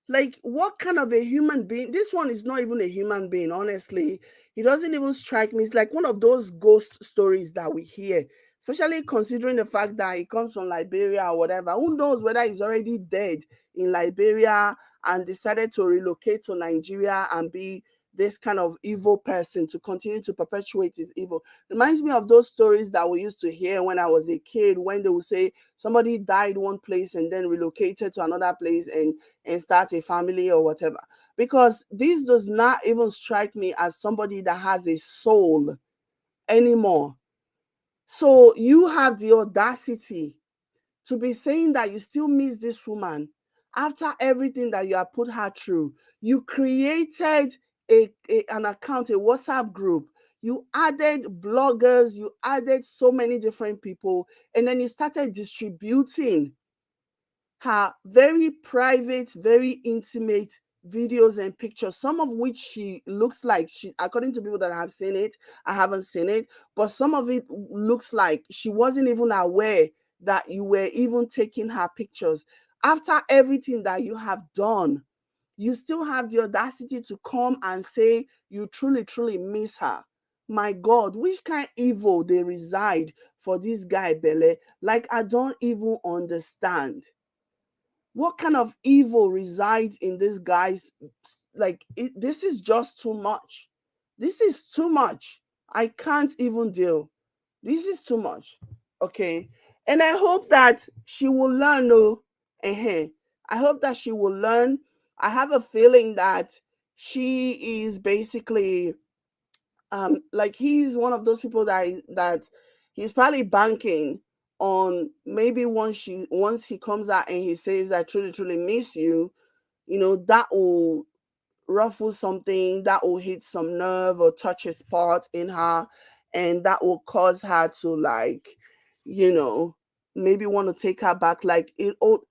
Like, what kind of a human being? This one is not even a human being, honestly. He doesn't even strike me. It's like one of those ghost stories that we hear, especially considering the fact that he comes from Liberia or whatever. Who knows whether he's already dead in Liberia and decided to relocate to Nigeria and be this kind of evil person to continue to perpetuate his evil. Reminds me of those stories that we used to hear when I was a kid, when they would say somebody died one place and then relocated to another place and start a family or whatever. Because this does not even strike me as somebody that has a soul anymore. So you have the audacity to be saying that you still miss this woman after everything that you have put her through. You created an account, a WhatsApp group. You added bloggers, you added so many different people, and then you started distributing her very private, very intimate videos and pictures, some of which she looks like she, according to people that have seen it, I haven't seen it, but some of it looks like she wasn't even aware that you were even taking her pictures. After everything that you have done, you still have the audacity to come and say you truly, truly miss her. My God, which kind of evil they reside for this guy, Bele? Like, I don't even understand what kind of evil resides in this guy's, like this is just too much. This is too much. I can't even deal. This is too much. Okay. And I hope that she will learn. Oh, I hope that she will learn. I have a feeling that she is basically like he's one of those people that he's probably banking on, maybe once he comes out and he says I truly truly miss you, you know, that will ruffle something, that will hit some nerve or touch a spot in her, and that will cause her to, like, you know, maybe want to take her back. Like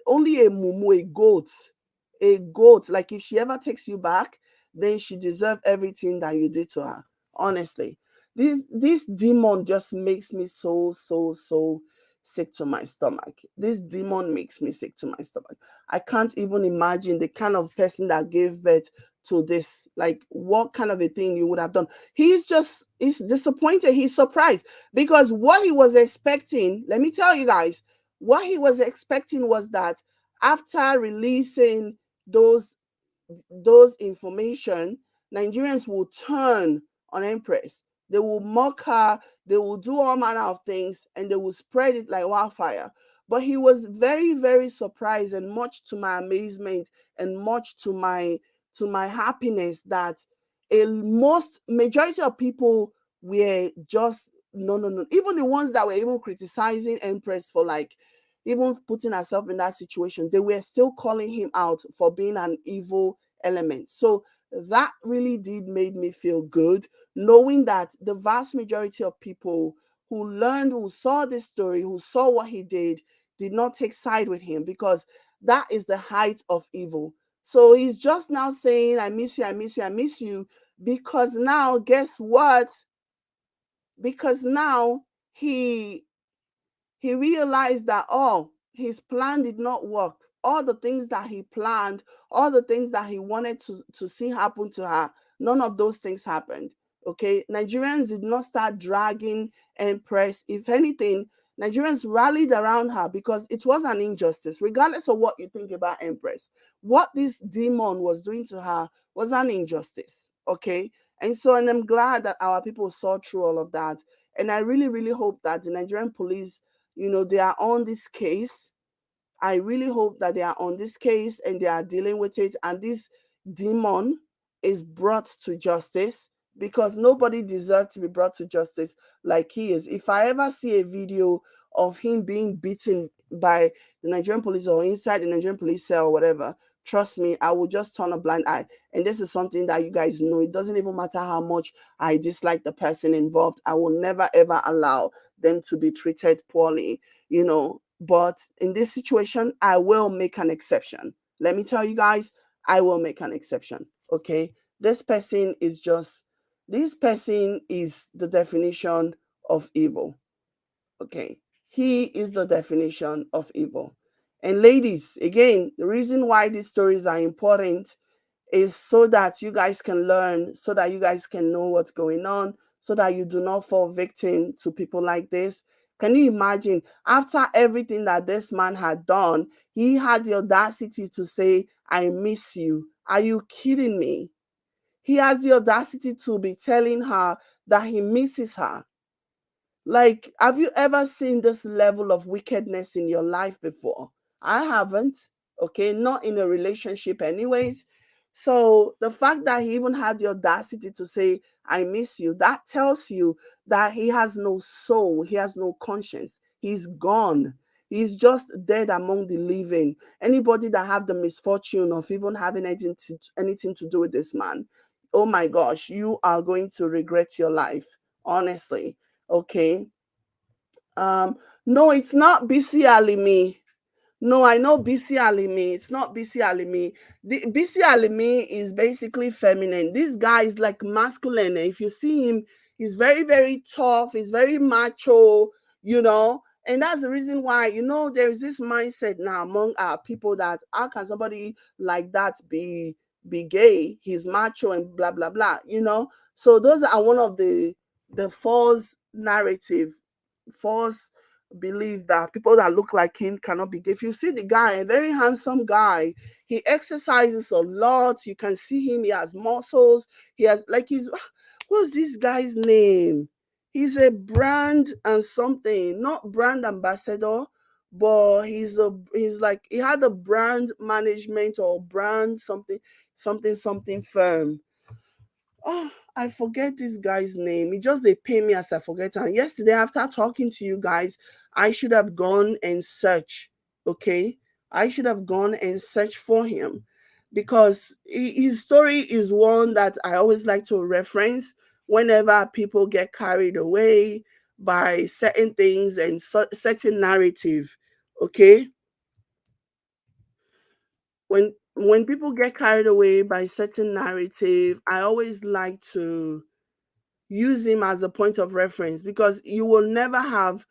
only a mumu, a goat, like if she ever takes you back, then she deserves everything that you did to her. Honestly, this demon just makes me so sick to my stomach. This demon makes me sick to my stomach. I can't even imagine the kind of person that gave birth to this? Like, what kind of a thing you would have done? He's disappointed. He's surprised because what he was expecting, let me tell you guys, what he was expecting was that after releasing those information, Nigerians will turn on Empress. They will mock her, they will do all manner of things, and they will spread it like wildfire. But he was very, very surprised, and much to my amazement and much to my happiness, that a most majority of people were just no, no, no. Even the ones that were even criticizing Empress for like even putting herself in that situation, they were still calling him out for being an evil element. So that really did made me feel good, knowing that the vast majority of people who learned, who saw this story, who saw what he did not take side with him, because that is the height of evil. So he's just now saying, I miss you, I miss you, I miss you, because now, guess what? Because now he he realized that, oh, his plan did not work. All the things that he planned, all the things that he wanted to see happen to her, none of those things happened. Okay, Nigerians did not start dragging Empress. If anything, Nigerians rallied around her because it was an injustice, regardless of what you think about Empress. What this demon was doing to her was an injustice. Okay, and I'm glad that our people saw through all of that. And I really, really hope that the Nigerian police, they are on this case. I really hope that they are on this case and they are dealing with it, and this demon is brought to justice, because nobody deserves to be brought to justice like he is. If I ever see a video of him being beaten by the Nigerian police or inside the Nigerian police cell or whatever, trust me, I will just turn a blind eye. And this is something that you guys know. It doesn't even matter how much I dislike the person involved. I will never ever allow them to be treated poorly. But in this situation, I will make an exception. Let me tell you guys, I will make an exception. Okay. This person is the definition of evil. Okay. He is the definition of evil. And ladies, again, the reason why these stories are important is so that you guys can learn, so that you guys can know what's going on, so that you do not fall victim to people like this. Can you imagine, after everything that this man had done, he had the audacity to say, I miss you? Are you kidding me? He has the audacity to be telling her that he misses her. Like, have you ever seen this level of wickedness in your life before? I haven't. Okay, not in a relationship, anyways. So the fact that he even had the audacity to say, I miss you, that tells you that he has no soul, he has no conscience, he's gone. He's just dead among the living. Anybody that have the misfortune of even having anything to do with this man, oh my gosh, you are going to regret your life, honestly. Okay. Um, no, it's not BC Alimi. No, I know BC Alimi. It's not BC Alimi. The BC Alimi is basically feminine. This guy is like masculine. If you see him, he's very, very tough. He's very macho. And that's the reason why, there is this mindset now among our people that how can somebody like that be gay? He's macho and blah blah blah. So those are one of the false narrative, false believe that people that look like him cannot be gay. If you see the guy, a very handsome guy, he exercises a lot. You can see him. He has muscles. He has what's this guy's name? He's a brand and something, not brand ambassador, but he's like he had a brand management or brand something firm. Oh, I forget this guy's name. It just they pay me as I forget. And yesterday, after talking to you guys, I should have gone and search. Okay, I should have gone and search for him, because his story is one that I always like to reference whenever people get carried away by certain things and certain narrative. Okay, when people get carried away by certain narrative, I always like to use him as a point of reference, because you will never have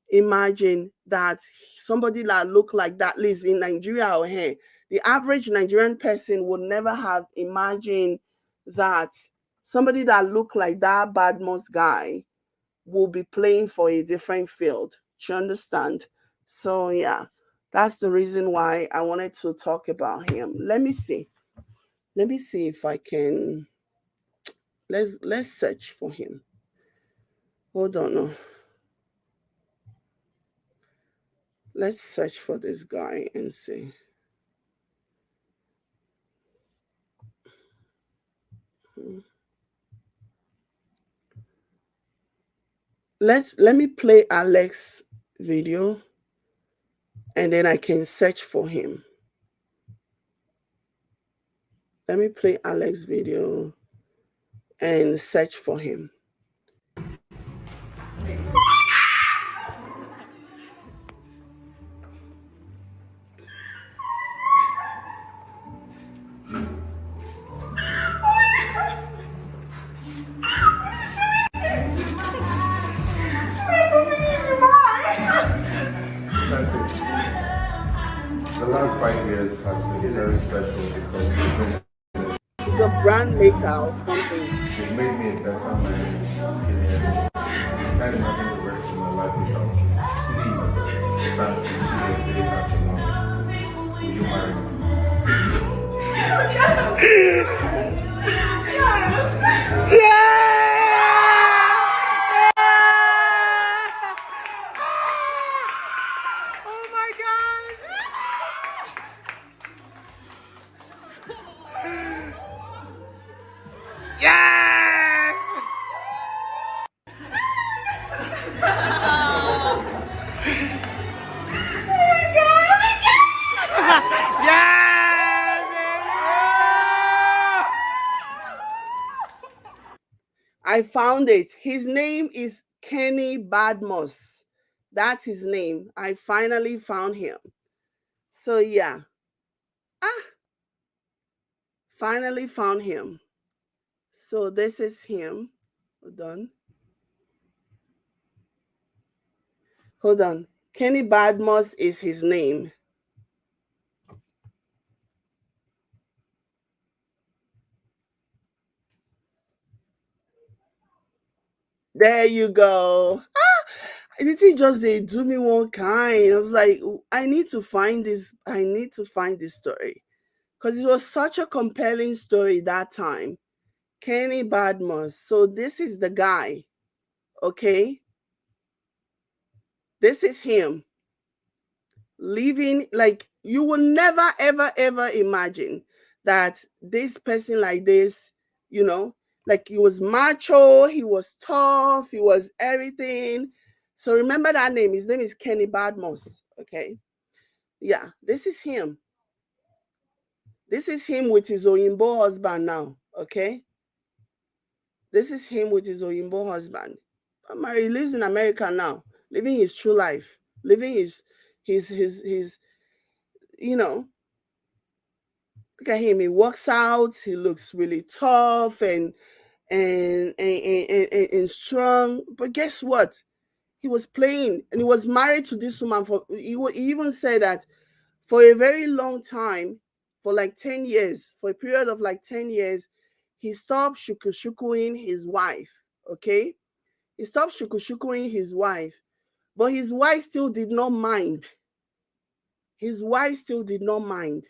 imagined that somebody that look like that lives in Nigeria or here, The average Nigerian person would never have imagined that somebody that looked like that Badmus guy will be playing for a different field. Do you understand? So yeah, that's the reason why I wanted to talk about him. Let me see. Let me see if I can. Let's search for him. Hold on. No. Let's search for this guy and see. Let me play Alexx video and then I can search for him. Let me play Alexx video and search for him. The last 5 years has been very special because he's a brand maker or something. It made me a better man. I can't imagine the rest of my life without you. Please, fancy USA Acholonu. Will you marry me? Oh my gosh! Yes! I found it. His name is Kenny Badmus. That's his name. I finally found him. So yeah. Finally found him. So this is him. Hold on. Hold on. Kenny Badmus is his name. There you go. It just they do me one kind. I was like, I need to find this. I need to find this story because it was such a compelling story that time. Kenny Badmus. So this is the guy. Okay, this is him living like you will never ever imagine that this person like this, you know, like he was macho, he was tough, he was everything. So remember that name. His name is Kenny Badmus. Okay. Yeah, this is him. This is him with his Oyinbo husband now. Okay. This is him with his Oyinbo husband. He lives in America now, living his true life, living his, you know, look at him. He works out. He looks really tough and strong. But guess what? He was playing and he was married to this woman for, he even said that for a very long time, for like 10 years, for a period of like 10 years, he stopped shukushukuing his wife. Okay. He stopped shukushukuing his wife, but his wife still did not mind. His wife still did not mind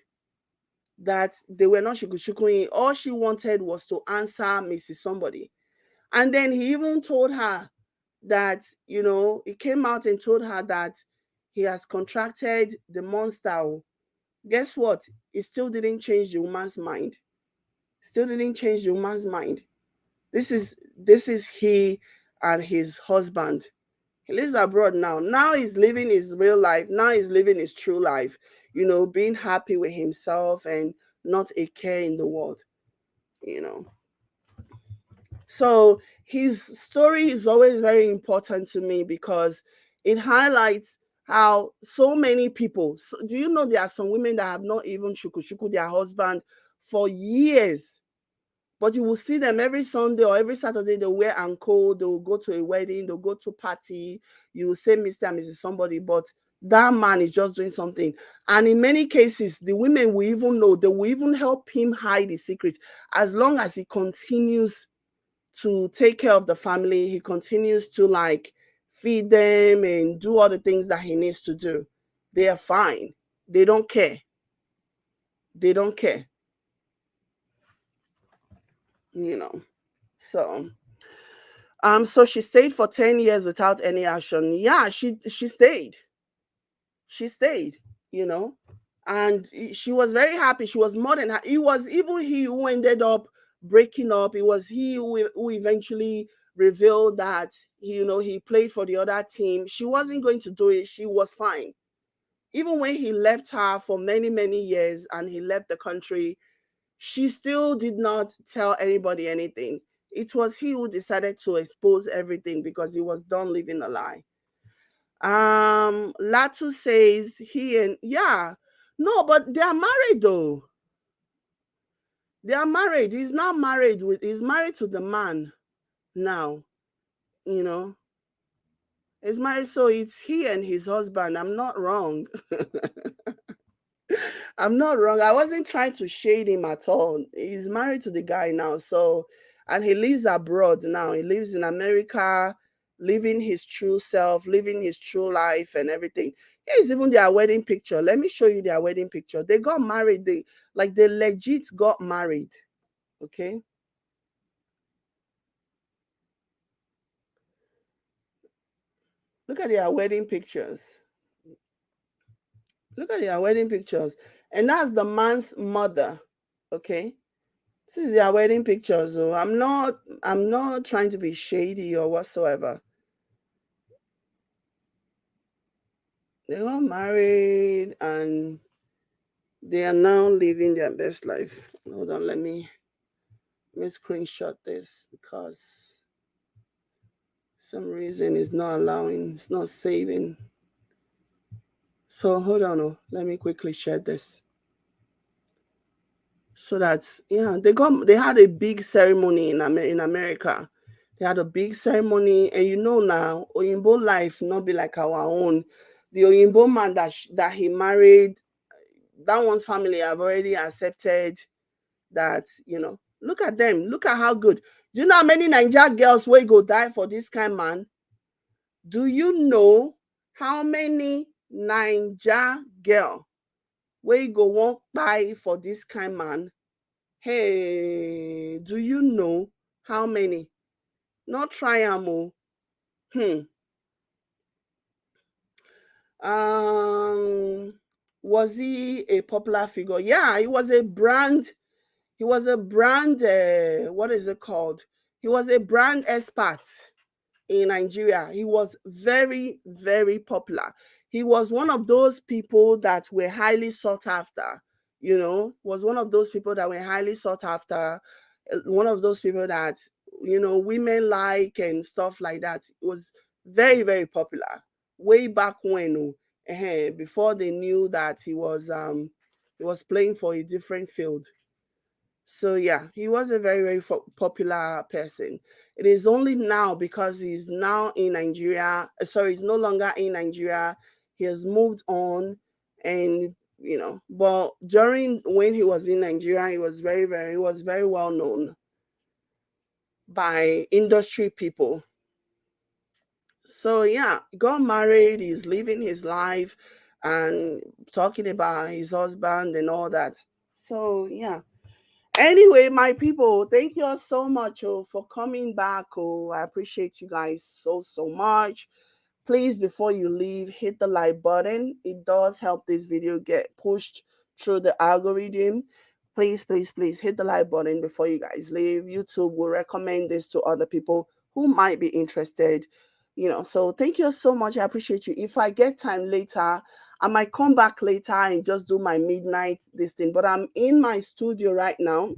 that they were not shukushukuing. All she wanted was to answer Mrs. Somebody. And then he even told her that, you know, he came out and told her that he has contracted the monster. Guess what? It still didn't change the woman's mind. Still didn't change the woman's mind. This is he and his husband. He lives abroad now. Now he's living his real life. Now he's living his true life. You know, being happy with himself and not a care in the world. You know. So his story is always very important to me because it highlights how so many people. So do you know there are some women that have not even shukushuku their husband for years? But you will see them every Sunday or every Saturday. They'll wear ankle. They'll go to a wedding. They'll go to party. You will say Mr. and Mrs. Somebody, but that man is just doing something. And in many cases, the women will even know, they will even help him hide the secret. As long as he continues to take care of the family, he continues to like feed them and do all the things that he needs to do, they are fine. They don't care. They don't care. You know. So so she stayed for 10 years without any action. Yeah, she stayed. She stayed, you know. And she was very happy. She was more than happy. It was even he who ended up breaking up. It was he who eventually revealed that, you know, he played for the other team. She wasn't going to do it. She was fine. Even when he left her for many, many years and he left the country, she still did not tell anybody anything. It was he who decided to expose everything because he was done living a lie. Latu says he and yeah, no, but they are married though. They are married. He's not married with. He's married to the man now. You know, he's married, so it's he and his husband. I'm not wrong. I'm not wrong. I wasn't trying to shade him at all. He's married to the guy now, so and he lives abroad now. He lives in America, living his true self, living his true life and everything. Here's even their wedding picture. Let me show you their wedding picture. They got married. They legit got married. Okay. Look at their wedding pictures. Look at their wedding pictures. And that's the man's mother. Okay. This is their wedding pictures. So I'm not trying to be shady or whatsoever. They got married and they are now living their best life. Hold on, let me screenshot this because some reason it's not allowing, it's not saving. So hold on, let me quickly share this. So that's yeah, they had a big ceremony in America. They had a big ceremony, and you know now, Oyinbo life not be like our own. The Oyinbo man that he married, that one's family have already accepted that, you know, look at them, look at how good. Do you know how many Niger girls will go die for this kind of man? Do you know how many Niger girl will go won't buy for this kind of man? Hey, do you know how many? Not try am. Um, was he a popular figure? Yeah, he was a brand. He was a brand. What is it called? He was a brand expert in Nigeria. He was very, very popular. He was one of those people that were highly sought after. You know, was one of those people that were highly sought after. One of those people that, you know, women like and stuff like that. It was very, very popular way back when, before they knew that he was playing for a different field. So yeah, he was a very, very popular person. It is only now because he's now in Nigeria. Sorry, he's no longer in Nigeria. He has moved on, and you know, but during when he was in Nigeria, he was very well known by industry people. So yeah, got married. He's living his life and talking about his husband and all that. So yeah. Anyway, my people, thank you all so much for coming back. I appreciate you guys so much. Please, before you leave, hit the like button. It does help this video get pushed through the algorithm. Please hit the like button before you guys leave. YouTube will recommend this to other people who might be interested. You know, so thank you so much. I appreciate you. If I get time later, I might come back later and just do my midnight this thing. But I'm in my studio right now,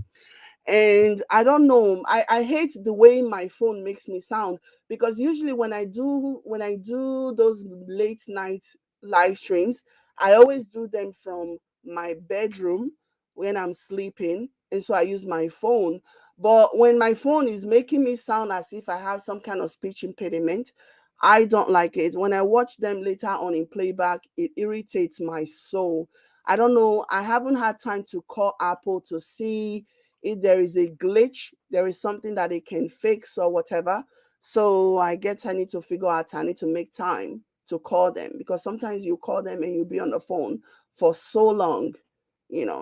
and I don't know, I hate the way my phone makes me sound, because usually when I do those late night live streams, I always do them from my bedroom when I'm sleeping, and so I use my phone. But when my phone is making me sound as if I have some kind of speech impediment, I don't like it. When I watch them later on in playback, it irritates my soul. I don't know. I haven't had time to call Apple to see if there is a glitch, there is something that they can fix or whatever. So I guess I need to figure out, I need to make time to call them, because sometimes you call them and you'll be on the phone for so long,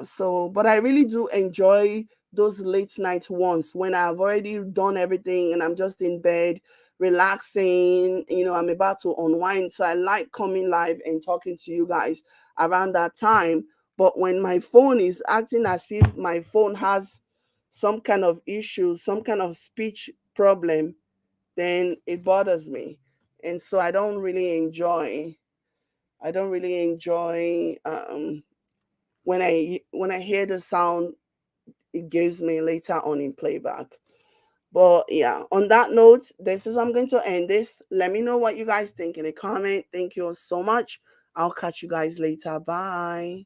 So, but I really do enjoy those late night ones when I've already done everything and I'm just in bed relaxing, I'm about to unwind. So I like coming live and talking to you guys around that time. But when my phone is acting as if my phone has some kind of issue, some kind of speech problem, then it bothers me. And so I don't really enjoy when I hear the sound it gives me later on in playback. But yeah, on that note, this is I'm going to end this. Let me know what you guys think in a comment. Thank you so much. I'll catch you guys later. Bye.